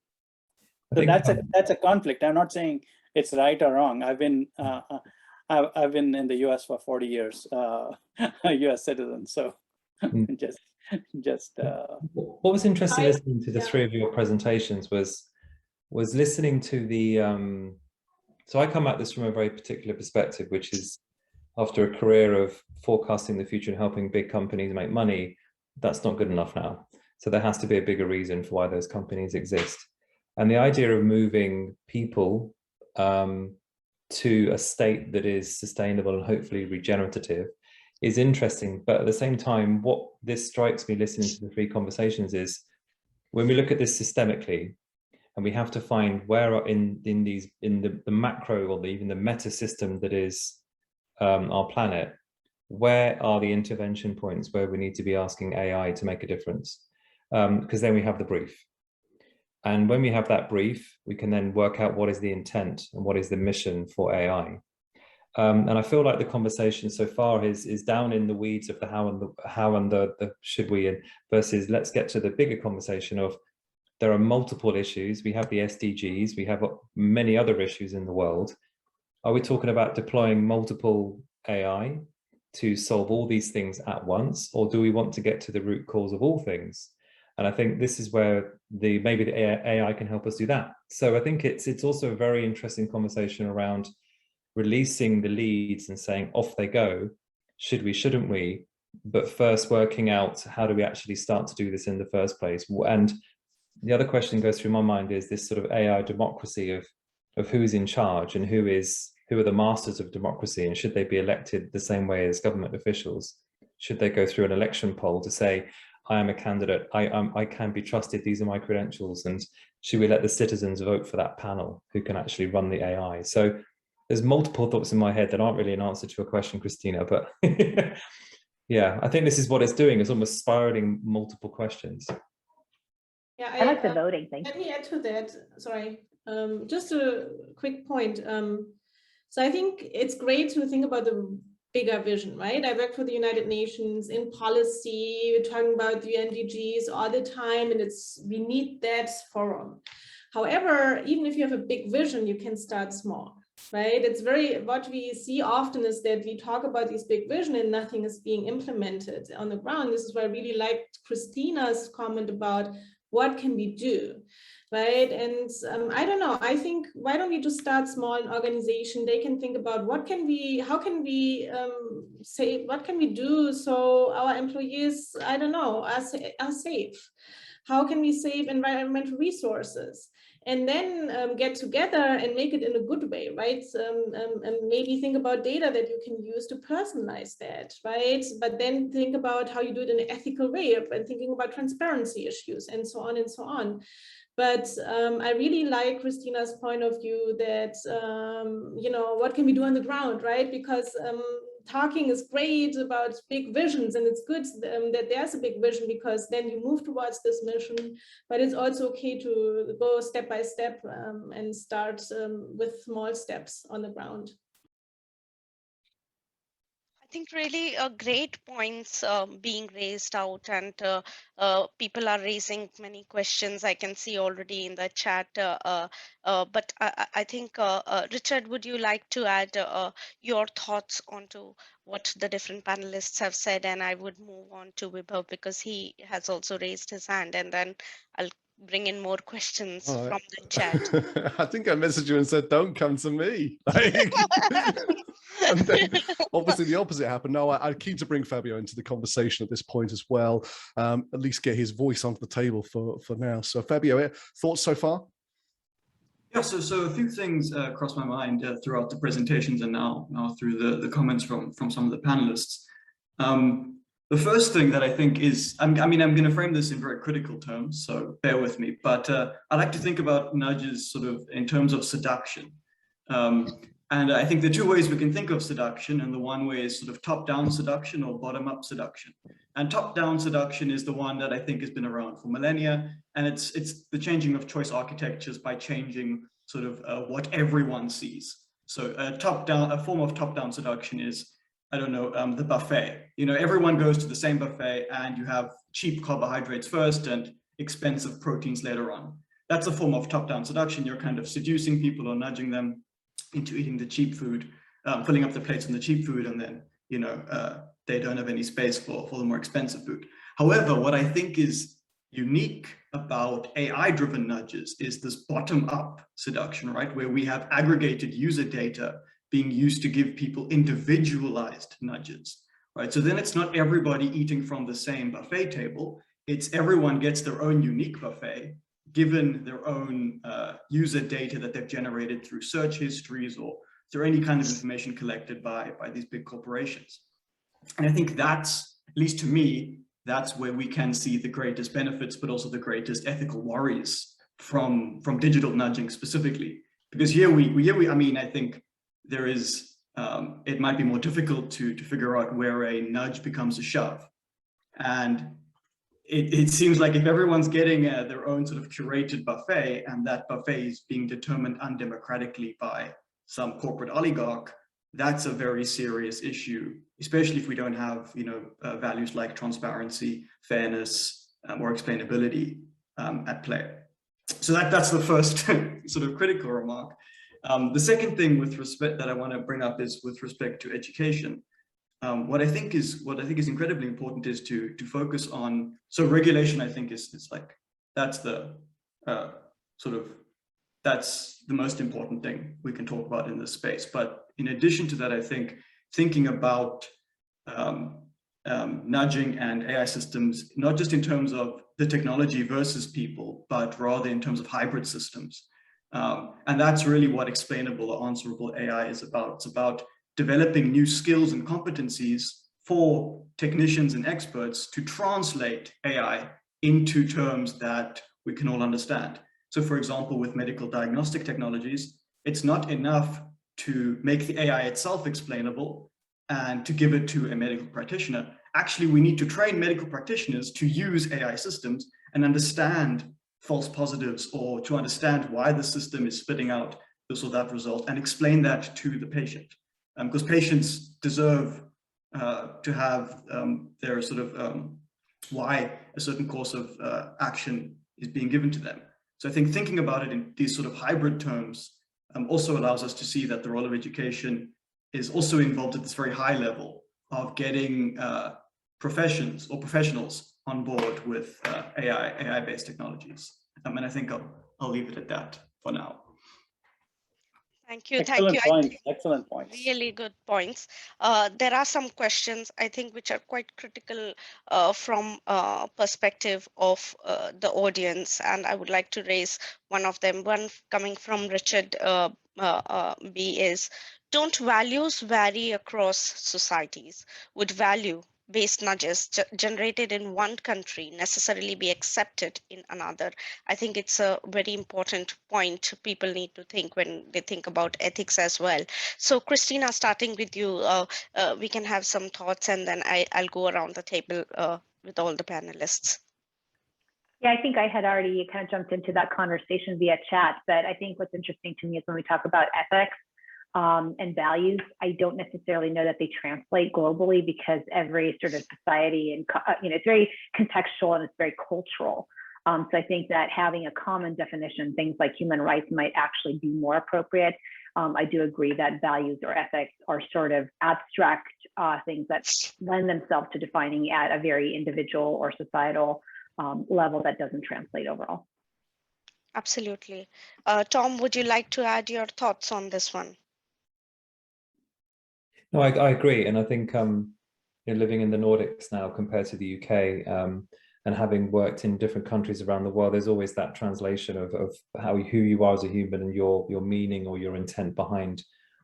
So that's a conflict. I'm not saying it's right or wrong. I've been in the US for 40 years, a US citizen. So what was interesting listening to the three of your presentations was listening to the so I come at this from a very particular perspective, which is after a career of forecasting the future and helping big companies make money, that's not good enough now. So there has to be a bigger reason for why those companies exist. And the idea of moving people to a state that is sustainable and hopefully regenerative is interesting. But at the same time, what this strikes me listening to the three conversations is when we look at this systemically, and we have to find where in the macro or even the meta system that is our planet, where are the intervention points where we need to be asking AI to make a difference? Because then we have the brief. And when we have that brief, we can then work out what is the intent and what is the mission for AI. And I feel like the conversation so far is down in the weeds of the how and the should we, and versus let's get to the bigger conversation of there are multiple issues. We have the SDGs, we have many other issues in the world. Are we talking about deploying multiple AI to solve all these things at once, or do we want to get to the root cause of all things? And I think this is where maybe the AI can help us do that. So I think it's also a very interesting conversation around releasing the leads and saying off they go, should we, shouldn't we? But first working out how do we actually start to do this in the first place. And the other question goes through my mind is this sort of AI democracy of who's in charge and who are the masters of democracy, and should they be elected the same way as government officials? Should they go through an election poll to say, I am a candidate, I can be trusted, these are my credentials, and should we let the citizens vote for that panel who can actually run the AI? So there's multiple thoughts in my head that aren't really an answer to your question, Kristina, but yeah, I think this is what it's doing, it's almost spiraling multiple questions. Yeah, I like the voting thing. Let me add to that, sorry, just a quick point. So I think it's great to think about the bigger vision, right? I work for the United Nations in policy, we're talking about the MDGs all the time, and we need that forum. However, even if you have a big vision, you can start small, right? What we see often is that we talk about this big vision and nothing is being implemented on the ground. This is why I really liked Kristina's comment about what can we do, right? And I don't know, I think, why don't we just start small in organization? They can think about how can we what can we do so our employees, I don't know, are safe? How can we save environmental resources? And then get together and make it in a good way, right? And maybe think about data that you can use to personalize that, right? But then think about how you do it in an ethical way, and thinking about transparency issues and so on and so on. But I really like Kristina's point of view that, what can we do on the ground, right? Because talking is great about big visions, and it's good that there's a big vision, because then you move towards this mission, but it's also okay to go step by step and start with small steps on the ground. I think really great points being raised out, and people are raising many questions I can see already in the chat. But I think, Richard, would you like to add your thoughts onto what the different panelists have said? And I would move on to Vibhav because he has also raised his hand, and then I'll bring in more questions from the chat. I think I messaged you and said, don't come to me. And then obviously the opposite happened. No, I'm keen to bring Fabio into the conversation at this point as well, at least get his voice onto the table for now. So Fabio, thoughts so far? Yeah, so a few things crossed my mind throughout the presentations and now through the comments from some of the panelists. The first thing that I think is, I'm going to frame this in very critical terms, so bear with me, but I like to think about nudges sort of in terms of seduction. And I think the two ways we can think of seduction, and the one way is sort of top-down seduction or bottom-up seduction. And top-down seduction is the one that I think has been around for millennia, and it's the changing of choice architectures by changing sort of what everyone sees. So a form of top-down seduction is, I don't know, the buffet. You know, everyone goes to the same buffet, and you have cheap carbohydrates first and expensive proteins later on. That's a form of top-down seduction. You're kind of seducing people or nudging them into eating the cheap food, filling up the plates on the cheap food, and then, you know, they don't have any space for the more expensive food. However, what I think is unique about AI-driven nudges is this bottom-up seduction, right? Where we have aggregated user data being used to give people individualized nudges, right? So then it's not everybody eating from the same buffet table. It's everyone gets their own unique buffet, given their own user data that they've generated through search histories or through any kind of information collected by these big corporations. And I think that's, at least to me, that's where we can see the greatest benefits, but also the greatest ethical worries from digital nudging specifically. Because here I mean, I think there is, it might be more difficult to figure out where a nudge becomes a shove. And it seems like if everyone's getting their own sort of curated buffet, and that buffet is being determined undemocratically by some corporate oligarch, that's a very serious issue, especially if we don't have, you know, values like transparency, fairness, or explainability at play. So that's the first sort of critical remark. The second thing with respect that I want to bring up is with respect to education. What I think is incredibly important is to focus on, so regulation, I think is like, that's the that's the most important thing we can talk about in this space. But in addition to that, I think thinking about nudging and AI systems, not just in terms of the technology versus people, but rather in terms of hybrid systems. And that's really what explainable or answerable AI is about. It's about developing new skills and competencies for technicians and experts to translate AI into terms that we can all understand. So for example, with medical diagnostic technologies, it's not enough to make the AI itself explainable and to give it to a medical practitioner. Actually, we need to train medical practitioners to use AI systems and understand false positives, or to understand why the system is spitting out this or that result, and explain that to the patient. Because patients deserve to have their sort of why a certain course of action is being given to them. So I think thinking about it in these sort of hybrid terms also allows us to see that the role of education is also involved at this very high level of getting professions or professionals on board with AI-based technologies. And I think I'll leave it at that for now. Thank you. Excellent points. Excellent points. Really good points. There are some questions, I think, which are quite critical from perspective of the audience, and I would like to raise one of them. One coming from Richard B is, don't values vary across societies? Would value-based nudges generated in one country necessarily be accepted in another? I think it's a very important point people need to think when they think about ethics as well. So Kristina, starting with you, we can have some thoughts, and then I'll go around the table with all the panelists. Yeah, I think I had already kind of jumped into that conversation via chat, but I think what's interesting to me is when we talk about ethics and values, I don't necessarily know that they translate globally, because every sort of society and, it's very contextual and it's very cultural. So I think that having a common definition, things like human rights, might actually be more appropriate. I do agree that values or ethics are sort of abstract things that lend themselves to defining at a very individual or societal level that doesn't translate overall. Absolutely. Tom, would you like to add your thoughts on this one? No, I agree, and I think living in the Nordics now compared to the UK, and having worked in different countries around the world, there's always that translation of who you are as a human and your meaning or your intent behind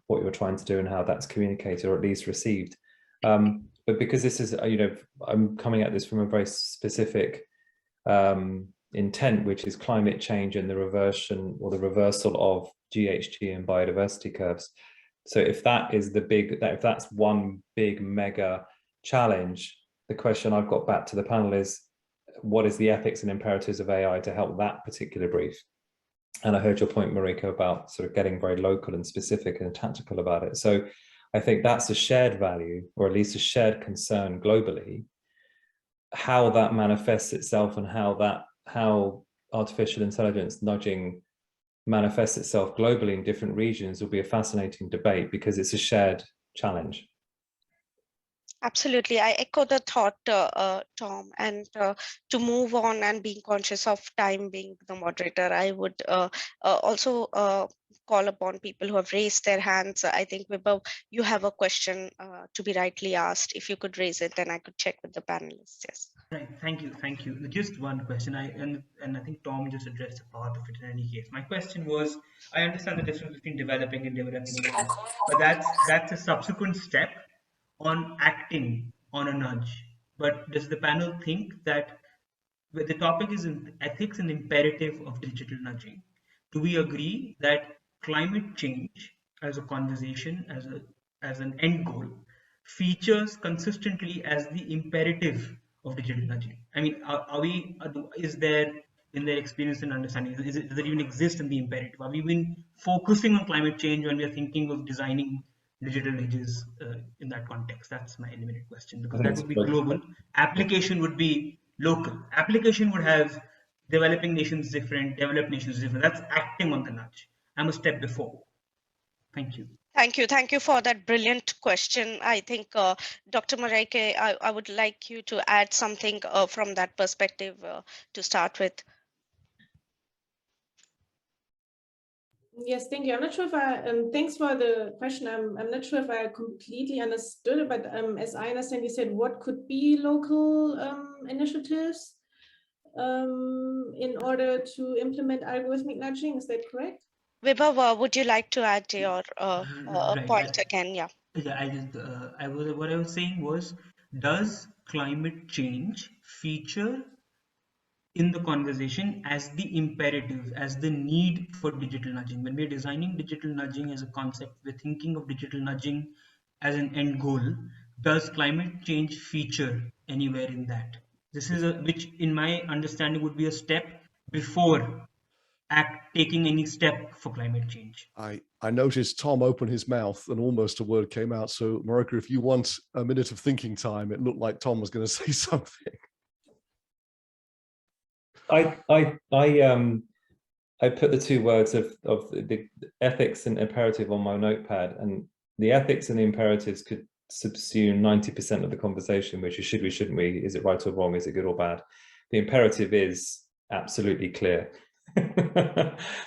what you're trying to do and how that's communicated or at least received. But because this is, I'm coming at this from a very specific intent, which is climate change and the reversion or the reversal of GHG and biodiversity curves. So if that is if that's one big mega challenge, the question I've got back to the panel is, what is the ethics and imperatives of AI to help that particular brief? And I heard your point, Mareika, about sort of getting very local and specific and tactical about it. So I think that's a shared value, or at least a shared concern globally. How that manifests itself and how artificial intelligence nudging manifests itself globally in different regions will be a fascinating debate, because it's a shared challenge. Absolutely. I echo the thought, Tom, and to move on and being conscious of time, being the moderator, I would also call upon people who have raised their hands. I think, Vibhav, you have a question to be rightly asked. If you could raise it, then I could check with the panelists. Yes. Right. Thank you. Just one question. And I think Tom just addressed a part of it in any case. My question was, I understand the difference between developing and developing agents, but that's a subsequent step on acting on a nudge. But does the panel think that where the topic is in ethics and imperative of digital nudging, do we agree that climate change as a conversation, as an end goal, features consistently as the imperative of digital nudging? I mean, is there, in their experience and understanding, does it even exist in the imperative? Are we been focusing on climate change when we are thinking of designing digital edges in that context? That's my limited question, because that would be global. Application would be local. Application would have developing nations different, developed nations different. That's acting on the nudge. I'm a step before. Thank you. Thank you for that brilliant question. I think, Dr. Mareika, I would like you to add something from that perspective to start with. Yes, thank you. I'm not sure if I, thanks for the question. I'm not sure if I completely understood it, but as I understand, you said what could be local initiatives in order to implement algorithmic nudging. Is that correct? Vibhav, would you like to add your point again? Yeah. Yeah, what I was saying was, does climate change feature in the conversation as the imperative, as the need for digital nudging? When we're designing digital nudging as a concept, we're thinking of digital nudging as an end goal. Does climate change feature anywhere in that? This is which in my understanding would be a step before taking any step for climate change. I noticed Tom open his mouth and almost a word came out. So Mareika, if you want a minute of thinking time, it looked like Tom was going to say something. I put the two words of the ethics and imperative on my notepad, and the ethics and the imperatives could subsume 90% of the conversation, which is should we, shouldn't we, is it right or wrong, is it good or bad? The imperative is absolutely clear.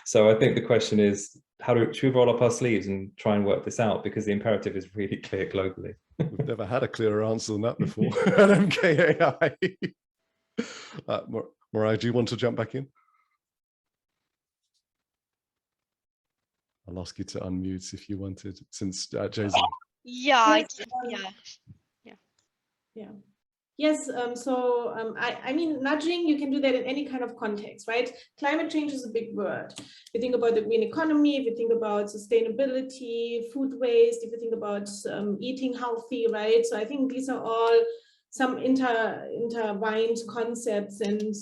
So I think the question is, should we roll up our sleeves and try and work this out, because the imperative is really clear globally. We've never had a clearer answer than that before at MKAI. Mareika, do you want to jump back in? I'll ask you to unmute if you wanted, since Jaisal. Yeah, yeah. Yes, I mean, nudging, you can do that in any kind of context, right? Climate change is a big word. If you think about the green economy, if you think about sustainability, food waste, if you think about eating healthy, right? So I think these are all some intertwined concepts, and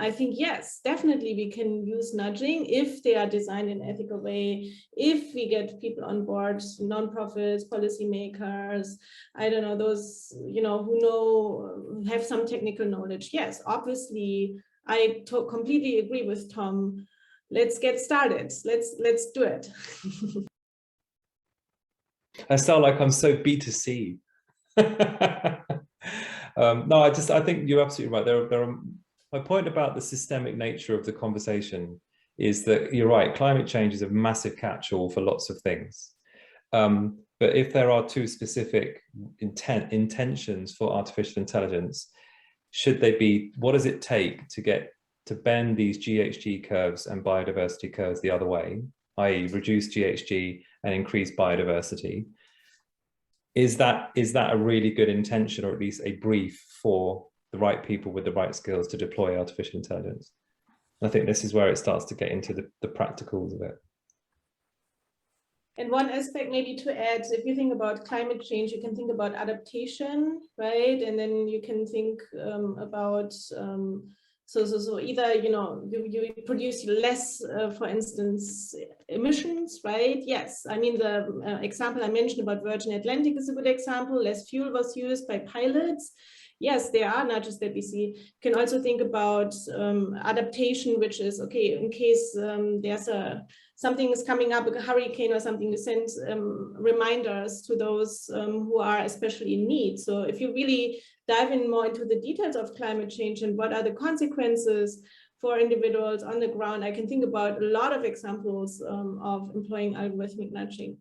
I think, yes, definitely we can use nudging if they are designed in an ethical way, if we get people on board, nonprofits, policymakers, I don't know, those, you know, who have some technical knowledge. Yes, obviously, I completely agree with Tom. Let's get started. Let's do it. I sound like I'm so B2C. No, I think you're absolutely right. My point about the systemic nature of the conversation is that you're right. Climate change is a massive catch-all for lots of things. But if there are two specific intentions for artificial intelligence, should they be? What does it take to bend these GHG curves and biodiversity curves the other way, i.e., reduce GHG and increase biodiversity? Is that a really good intention, or at least a brief for the right people with the right skills to deploy artificial intelligence? And I think this is where it starts to get into the practicals of it. And one aspect maybe to add, if you think about climate change, you can think about adaptation, right? And then you can think about, so either, you produce less, for instance, emissions, right? Yes, I mean, the example I mentioned about Virgin Atlantic is a good example. Less fuel was used by pilots. Yes, there are nudges that we see. You can also think about adaptation, which is, okay, in case there's something is coming up, a hurricane or something, to send reminders to those who are especially in need. So if you really dive in more into the details of climate change and what are the consequences for individuals on the ground, I can think about a lot of examples of employing algorithmic nudging.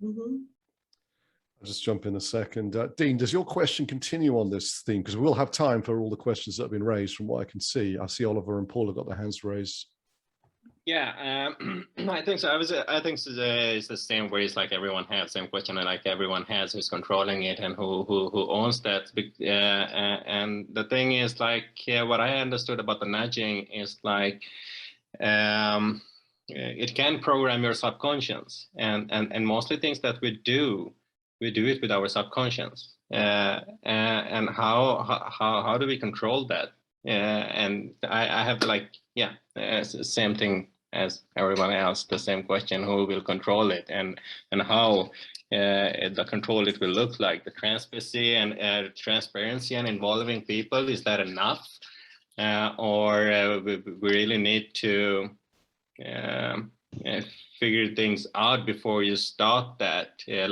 I'll just jump in a second. Dean, does your question continue on this theme? Because we'll have time for all the questions that have been raised from what I can see. I see Oliver and Paul have got their hands raised. Yeah, I think so. I think it's the same way. It's like everyone has the same question, and like everyone has who's controlling it and who owns that. And the thing is, like, what I understood about the nudging is like it can program your subconscious, and mostly things that we do it with our subconscious. And how do we control that? And I have like, yeah, same thing as everyone else, the same question: who will control it, and how the control it will look like? The transparency and involving people, is that enough, or we really need to figure things out before you start that? The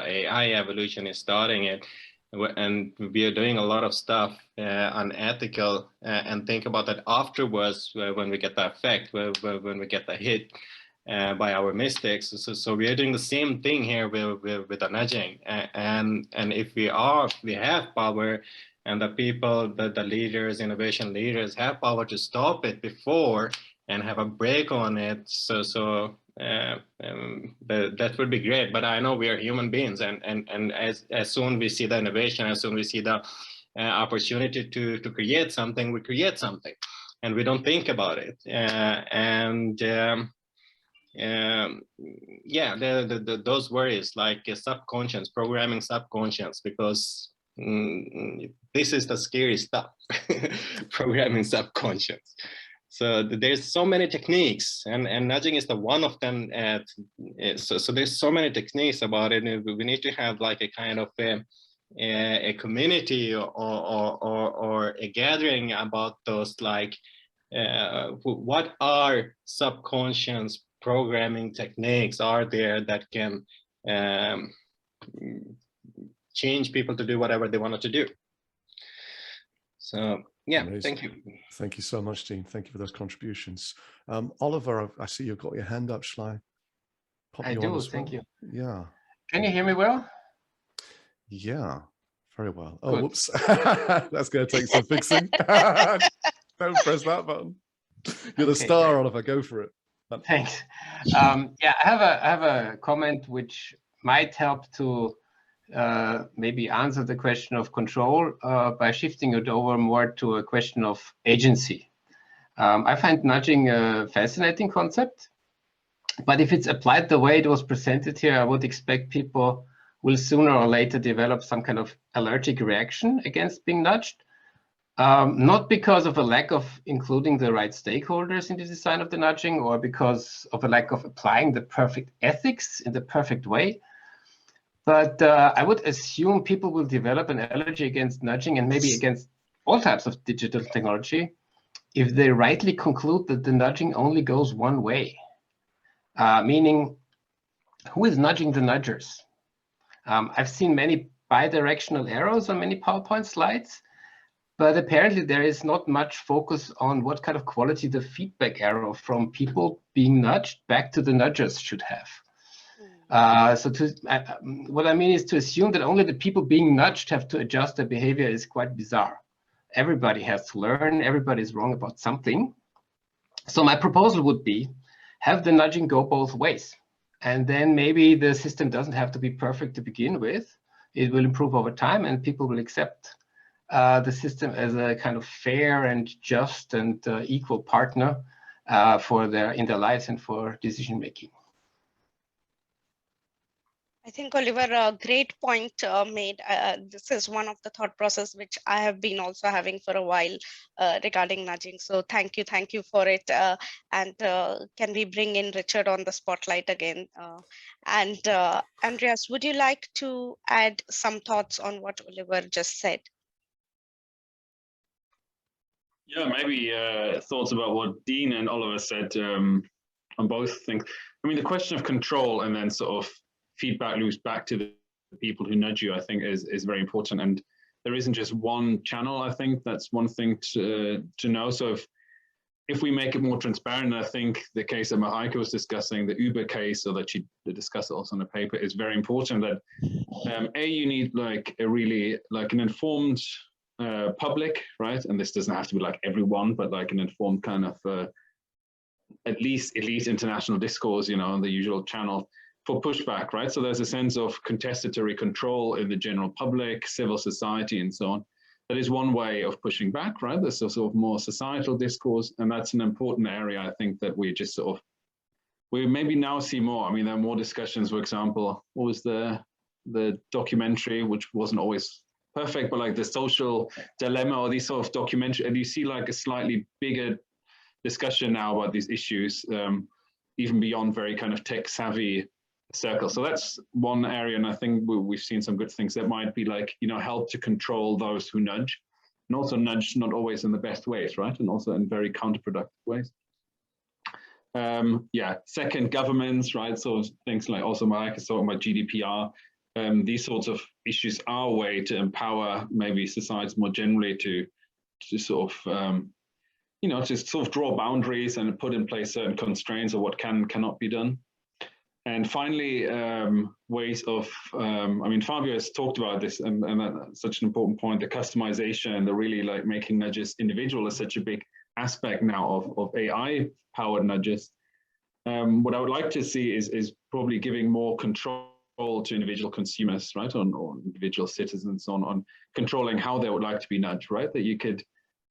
AI evolution is starting it, and we are doing a lot of stuff unethical, and think about that afterwards when we get the effect, when we get the hit by our mistakes. So we are doing the same thing here with the nudging, and if we have power, and the people, the leaders, innovation leaders have power to stop it before and have a break on it. So that would be great. But I know we are human beings, and as soon we see the innovation, as soon we see the opportunity to create something, we create something, and we don't think about it. Those worries, like subconscious programming, subconscious, because this is the scary stuff. Programming subconscious. So there's so many techniques, and nudging is the one of them. So there's so many techniques about it, and we need to have like a kind of a community or a gathering about those, like what are subconscious programming techniques are there that can change people to do whatever they wanted to do. So yeah, Amazing. Thank you. Thank you so much, Dean. Thank you for those contributions. Oliver, I see you've got your hand up. Shall I pop you on as well? Thank you. Yeah. Can you hear me well? Yeah, very well. Oh, Good. whoops. That's going to take some fixing. Don't press that button. You're the star, great. Oliver. Go for it. Thanks. Yeah, I have a comment which might help to maybe answer the question of control by shifting it over more to a question of agency. I find nudging a fascinating concept, but if it's applied the way it was presented here, I would expect people will sooner or later develop some kind of allergic reaction against being nudged. Not because of a lack of including the right stakeholders in the design of the nudging, or because of a lack of applying the perfect ethics in the perfect way. But I would assume people will develop an allergy against nudging, and maybe against all types of digital technology, if they rightly conclude that the nudging only goes one way. Meaning, who is nudging the nudgers? I've seen many bidirectional arrows on many PowerPoint slides, but apparently there is not much focus on what kind of quality the feedback arrow from people being nudged back to the nudgers should have. What I mean is to assume that only the people being nudged have to adjust their behavior is quite bizarre. Everybody has to learn, everybody's wrong about something. So my proposal would be, have the nudging go both ways. And then maybe the system doesn't have to be perfect to begin with. It will improve over time, and people will accept the system as a kind of fair and just and equal partner in their lives and for decision making. I think, Oliver, a great point made. This is one of the thought process which I have been also having for a while regarding nudging. So thank you for it. And can we bring in Richard on the spotlight again? Andreas, would you like to add some thoughts on what Oliver just said? Yeah, maybe thoughts about what Dean and Oliver said on both things. I mean, the question of control and then sort of feedback loops back to the people who nudge you, I think is very important. And there isn't just one channel. I think that's one thing to know. So if we make it more transparent, I think the case that Mareika was discussing, the Uber case, or that she discussed also in the paper, is very important. That you need like a really like an informed public, right? And this doesn't have to be like everyone, but like an informed kind of at least elite international discourse, you know, the usual channel for pushback, right? So there's a sense of contestatory control in the general public, civil society, and so on. That is one way of pushing back, right? There's a sort of more societal discourse, and that's an important area, I think, that we just sort of, we maybe now see more. I mean, there are more discussions, for example, what was the documentary, which wasn't always perfect, but like the social dilemma or these sort of documentary, and you see like a slightly bigger discussion now about these issues, even beyond very kind of tech savvy circle. So that's one area, and I think we've seen some good things that might be like, you know, help to control those who nudge, and also nudge not always in the best ways, right? And also in very counterproductive ways. Yeah, second, governments, right? So things like also Mareika talking about GDPR, these sorts of issues are a way to empower maybe societies more generally to sort of, you know, to sort of draw boundaries and put in place certain constraints of what cannot be done. And finally, ways of, I mean, Fabio has talked about this, and that's such an important point, the customization, the really like making nudges individual is such a big aspect now of AI-powered nudges. What I would like to see is probably giving more control to individual consumers, right, or individual citizens on controlling how they would like to be nudged, right, that you could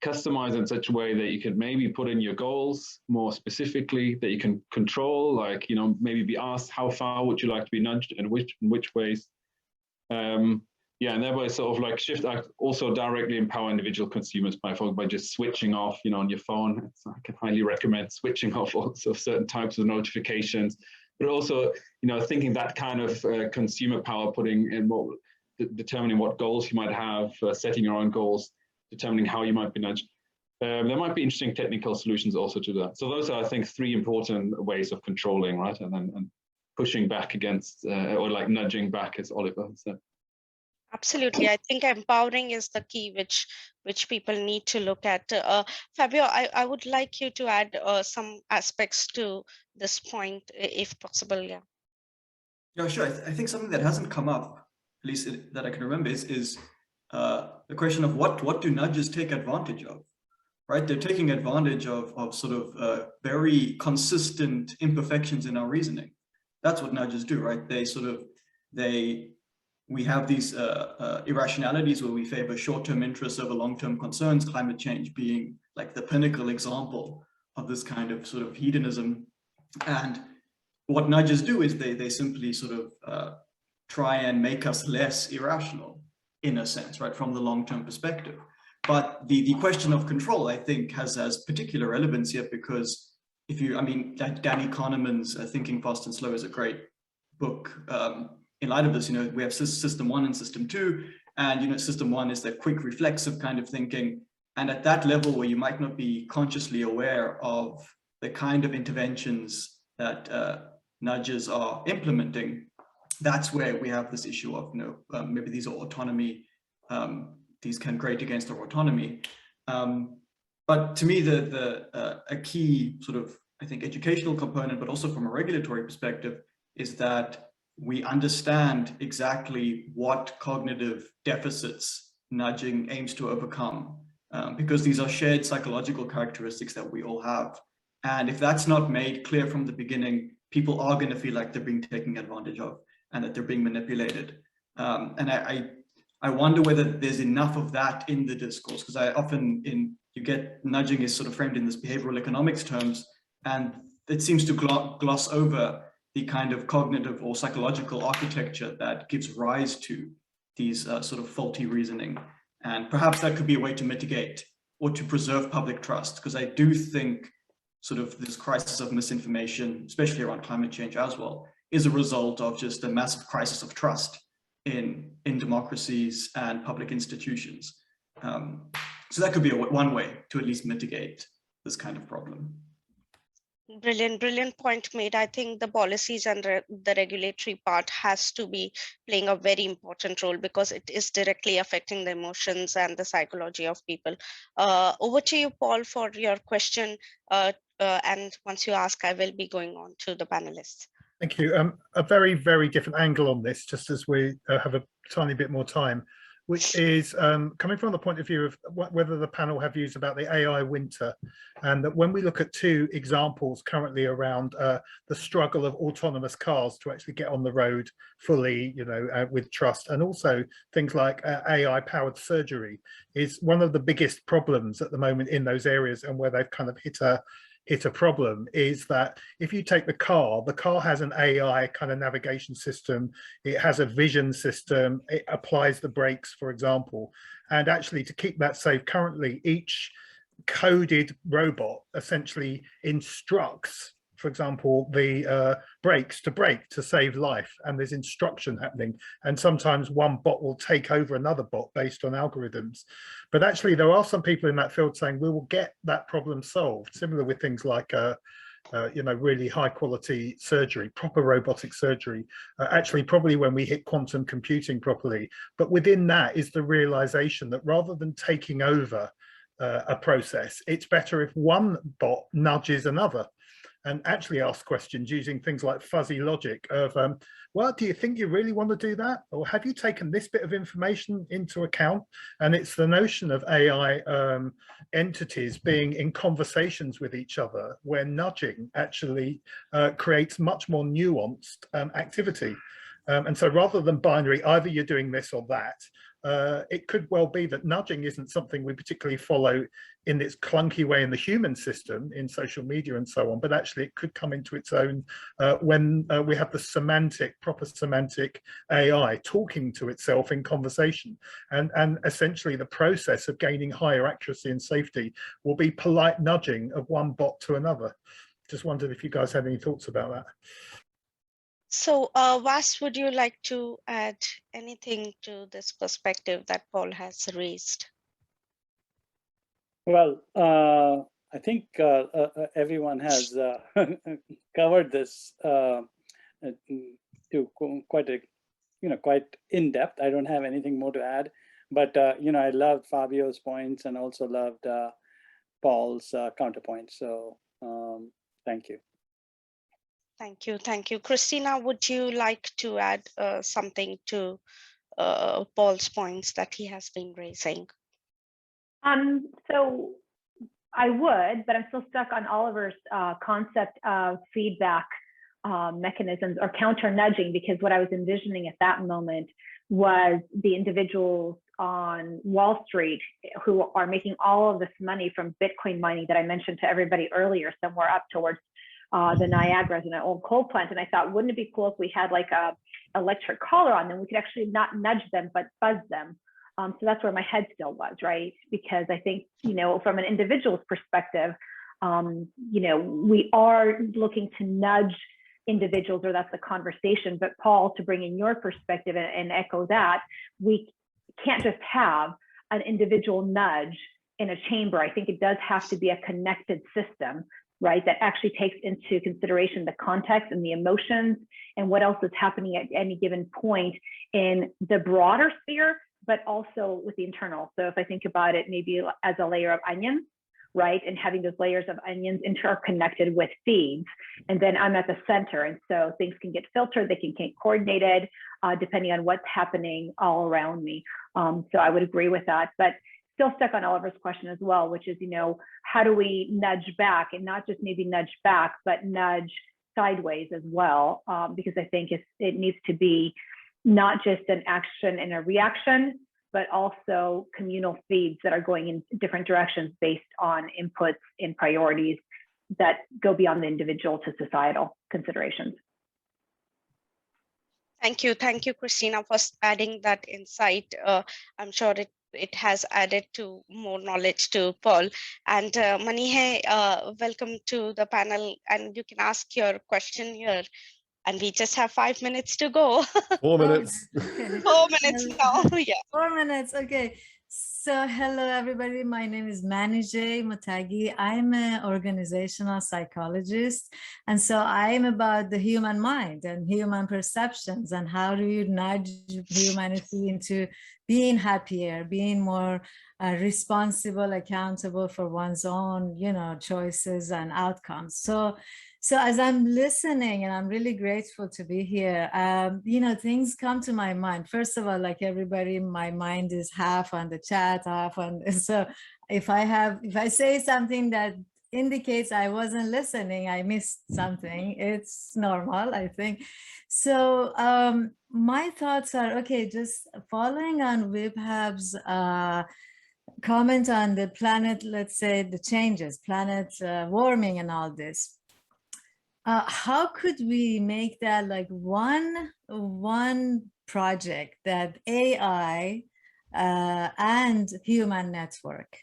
customize in such a way that you could maybe put in your goals more specifically, that you can control, like, you know, maybe be asked how far would you like to be nudged and in which ways. Yeah, and thereby sort of like shift also directly empower individual consumers by just switching off, you know, on your phone. I can highly recommend switching off also certain types of notifications, but also, you know, thinking that kind of consumer power, putting in determining what goals you might have, setting your own goals, determining how you might be nudged. There might be interesting technical solutions also to that. So those are, I think, three important ways of controlling, right? And pushing back against, or like nudging back, as Oliver said. Absolutely. I think empowering is the key, which people need to look at. Fabio, I would like you to add some aspects to this point, if possible. Yeah. Yeah, sure. I think something that hasn't come up, at least that I can remember, is the question of what do nudges take advantage of, right? They're taking advantage of sort of very consistent imperfections in our reasoning. That's what nudges do, right? We have these irrationalities where we favor short-term interests over long-term concerns, climate change being like the pinnacle example of this kind of sort of hedonism. And what nudges do is they simply sort of try and make us less irrational, in a sense, right, from the long-term perspective. But the question of control, I think, has particular relevance here, because if you, I mean, Danny Kahneman's Thinking Fast and Slow is a great book. In light of this, you know, we have system 1 and system 2, and, you know, system 1 is the quick reflexive kind of thinking. And at that level where you might not be consciously aware of the kind of interventions that nudges are implementing, that's where we have this issue of, you know, maybe these are autonomy, these can grate against our autonomy. But to me, a key sort of, I think, educational component, but also from a regulatory perspective, is that we understand exactly what cognitive deficits nudging aims to overcome, because these are shared psychological characteristics that we all have. And if that's not made clear from the beginning, people are going to feel like they're being taken advantage of and that they're being manipulated. And I wonder whether there's enough of that in the discourse, because I often, you get nudging is sort of framed in this behavioral economics terms, and it seems to gloss over the kind of cognitive or psychological architecture that gives rise to these sort of faulty reasoning. And perhaps that could be a way to mitigate or to preserve public trust, because I do think sort of this crisis of misinformation, especially around climate change as well, is a result of just a massive crisis of trust in democracies and public institutions. So that could be one way to at least mitigate this kind of problem. Brilliant point made. I think the policies and the regulatory part has to be playing a very important role, because it is directly affecting the emotions and the psychology of people. Over to you, Paul, for your question. And once you ask, I will be going on to the panelists. Thank you. A very, very different angle on this, just as we have a tiny bit more time, which is coming from the point of view of whether the panel have views about the AI winter, and that when we look at two examples currently around the struggle of autonomous cars to actually get on the road fully, you know, with trust, and also things like AI-powered surgery, is one of the biggest problems at the moment in those areas, and where they've kind of hit a problem is that if you take the car has an AI kind of navigation system, it has a vision system, it applies the brakes, for example, and actually to keep that safe, currently each coded robot essentially instructs, for example, the brakes to brake to save life, and there's instruction happening, and sometimes one bot will take over another bot based on algorithms. But actually there are some people in that field saying we will get that problem solved, similar with things like you know, really high quality surgery, proper robotic surgery, actually probably when we hit quantum computing properly. But within that is the realization that rather than taking over a process, it's better if one bot nudges another and actually ask questions using things like fuzzy logic of, well, do you think you really want to do that? Or have you taken this bit of information into account? And it's the notion of AI entities being in conversations with each other, where nudging actually creates much more nuanced activity. And so rather than binary, either you're doing this or that, it could well be that nudging isn't something we particularly follow in its clunky way in the human system, in social media and so on, but actually it could come into its own when we have the proper semantic AI talking to itself in conversation. And essentially the process of gaining higher accuracy and safety will be polite nudging of one bot to another. Just wondered if you guys had any thoughts about that. So Vas, would you like to add anything to this perspective that Paul has raised? Well, I think everyone has covered this to quite in depth. I don't have anything more to add, but I loved Fabio's points and also loved Paul's counterpoint. So thank you. Thank you. Kristina, would you like to add something to Paul's points that he has been raising? So I would, but I'm still stuck on Oliver's concept of feedback mechanisms or counter nudging, because what I was envisioning at that moment was the individuals on Wall Street who are making all of this money from Bitcoin mining that I mentioned to everybody earlier, somewhere up towards the Niagaras and an old coal plant. And I thought, wouldn't it be cool if we had like a electric collar on them? We could actually not nudge them, but buzz them. So that's where my head still was, right? Because I think, from an individual's perspective, we are looking to nudge individuals, or that's the conversation. But Paul, to bring in your perspective and echo that, we can't just have an individual nudge in a chamber. I think it does have to be a connected system, right, that actually takes into consideration the context and the emotions and what else is happening at any given point in the broader sphere, but also with the internal. So if I think about it maybe as a layer of onions, right, and having those layers of onions interconnected with feeds, and then I'm at the center, and so things can get filtered, they can get coordinated depending on what's happening all around me. So I would agree with that, but still stuck on Oliver's question as well, which is, how do we nudge back, and not just maybe nudge back, but nudge sideways as well, because I think it needs to be not just an action and a reaction, but also communal feeds that are going in different directions based on inputs and priorities that go beyond the individual to societal considerations. Thank you, Kristina, for adding that insight. I'm sure it has added to more knowledge to Paul. And Manihe, welcome to the panel, and you can ask your question here. And we just have 5 minutes to go. 4 minutes. Okay. 4 minutes now. Yeah. 4 minutes. Okay. So hello, everybody. My name is Manijay Mutagi. I'm an organizational psychologist. And so I'm about the human mind and human perceptions and how do you nudge humanity into being happier, being more responsible, accountable for one's own, choices and outcomes. So as I'm listening, and I'm really grateful to be here, things come to my mind. First of all, like everybody, my mind is half on the chat, half on. So if I say something that indicates I wasn't listening, I missed something, it's normal, I think. So my thoughts are, okay, just following on Wibhab's comment on the planet, let's say the changes, planet warming and all this. How could we make that like one project that AI and human network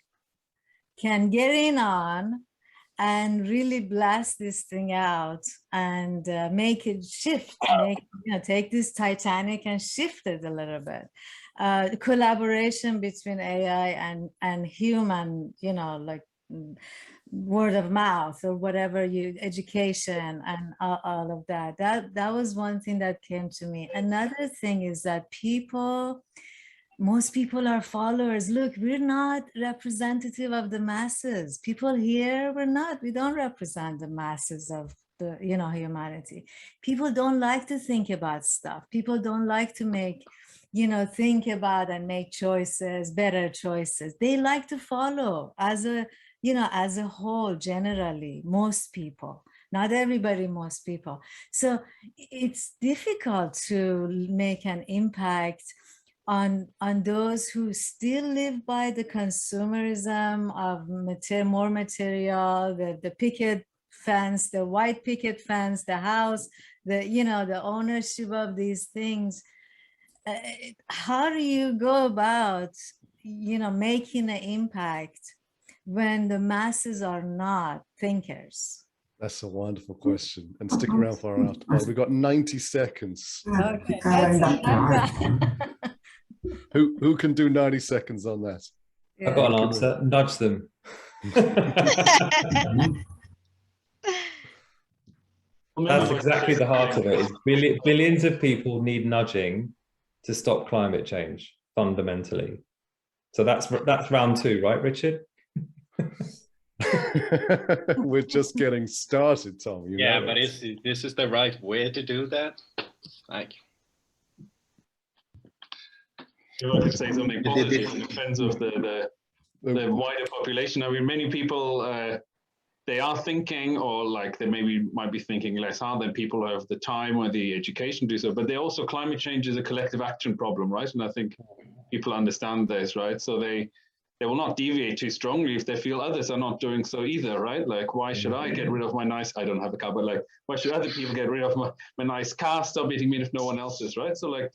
can get in on and really blast this thing out and make it shift, take this Titanic and shift it a little bit. Collaboration between AI and human, like word of mouth or whatever, education and all of that. That was one thing that came to me. Another thing is that most people are followers. Look, we're not representative of the masses. People here, we don't represent the masses of the, humanity. People don't like to think about stuff. People don't like to make, think about and make choices, better choices. They like to follow as a whole, generally, most people, not everybody, most people. So it's difficult to make an impact on those who still live by the consumerism of more material, the picket fence, the white picket fence, the house, the ownership of these things. How do you go about, making an impact when the masses are not thinkers? That's a wonderful question. And stick around for our after party. We've got 90 seconds. Okay. Who can do 90 seconds on that? I've got an answer. Nudge them. That's exactly the heart of it. Billions of people need nudging to stop climate change, fundamentally. So that's round 2, right, Richard? We're just getting started, Tom. Yeah, but this is the right way to do that? Like, if I could say something positive in defense of the wider population. I mean, many people, they are thinking, or like they might be thinking less hard than people who have the time or the education to do so, but they also, climate change is a collective action problem, right? And I think people understand this, right? So they will not deviate too strongly if they feel others are not doing so either, right? Like, why should I get rid of my nice, I don't have a car, but like, why should other people get rid of my nice car, stop eating meat if no one else is, right? So like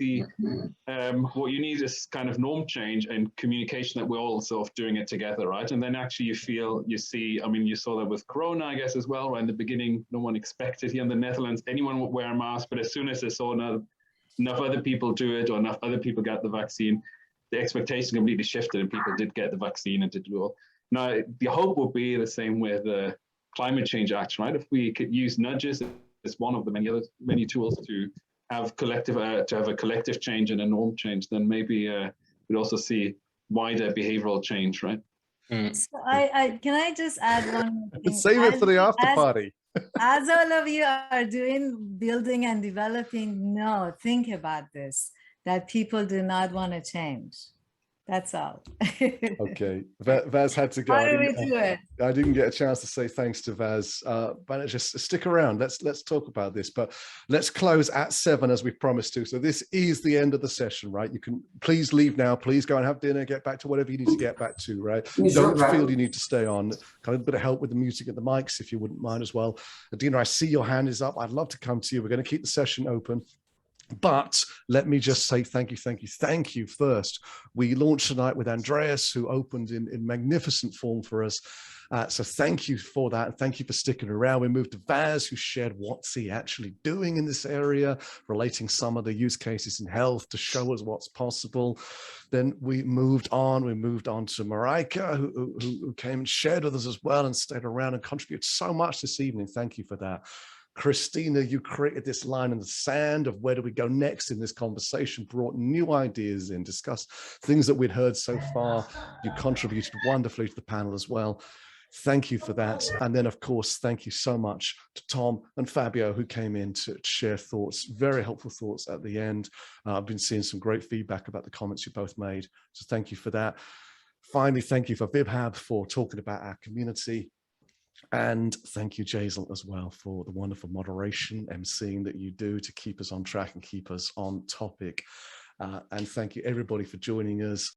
what you need is kind of norm change and communication that we're all sort of doing it together, right? And then actually you see, I mean, you saw that with Corona, I guess, as well, right? In the beginning, no one expected here in the Netherlands, anyone would wear a mask, but as soon as they saw enough other people do it or enough other people got the vaccine, the expectation completely shifted and people did get the vaccine and did well. Now, the hope would be the same with climate change action, right? If we could use nudges as one of the many tools to have a collective change and a norm change, then maybe we'd also see wider behavioral change, right? So can I just add one more thing? Save it for the after party. As all of you are building and developing, think about this, that people do not want to change. That's all. Okay, Vas had to go. How do we do it? I didn't get a chance to say thanks to Vas, but just stick around. Let's talk about this, but let's close at 7 as we promised to. So this is the end of the session, right? You can please leave now. Please go and have dinner. Get back to whatever you need to get back to, right? Don't feel you need to stay on. Kind of a bit of help with the music and the mics, if you wouldn't mind as well. Adina, I see your hand is up. I'd love to come to you. We're going to keep the session open. But let me just say thank you first. We launched tonight with Andreas, who opened in magnificent form for us. So thank you for that. And thank you for sticking around. We moved to Vas, who shared what's he actually doing in this area, relating some of the use cases in health to show us what's possible. Then we moved on to Mareika, who came and shared with us as well and stayed around and contributed so much this evening. Thank you for that. Kristina, you created this line in the sand of where do we go next in this conversation, brought new ideas in, discussed things that we'd heard so far. You contributed wonderfully to the panel as well. Thank you for that. And then, of course, thank you so much to Tom and Fabio, who came in to share thoughts, very helpful thoughts at the end. I've been seeing some great feedback about the comments you both made. So thank you for that. Finally, thank you for VibHab for talking about our community. And thank you, Jaisal, as well, for the wonderful moderation, emceeing that you do to keep us on track and keep us on topic. And thank you, everybody, for joining us.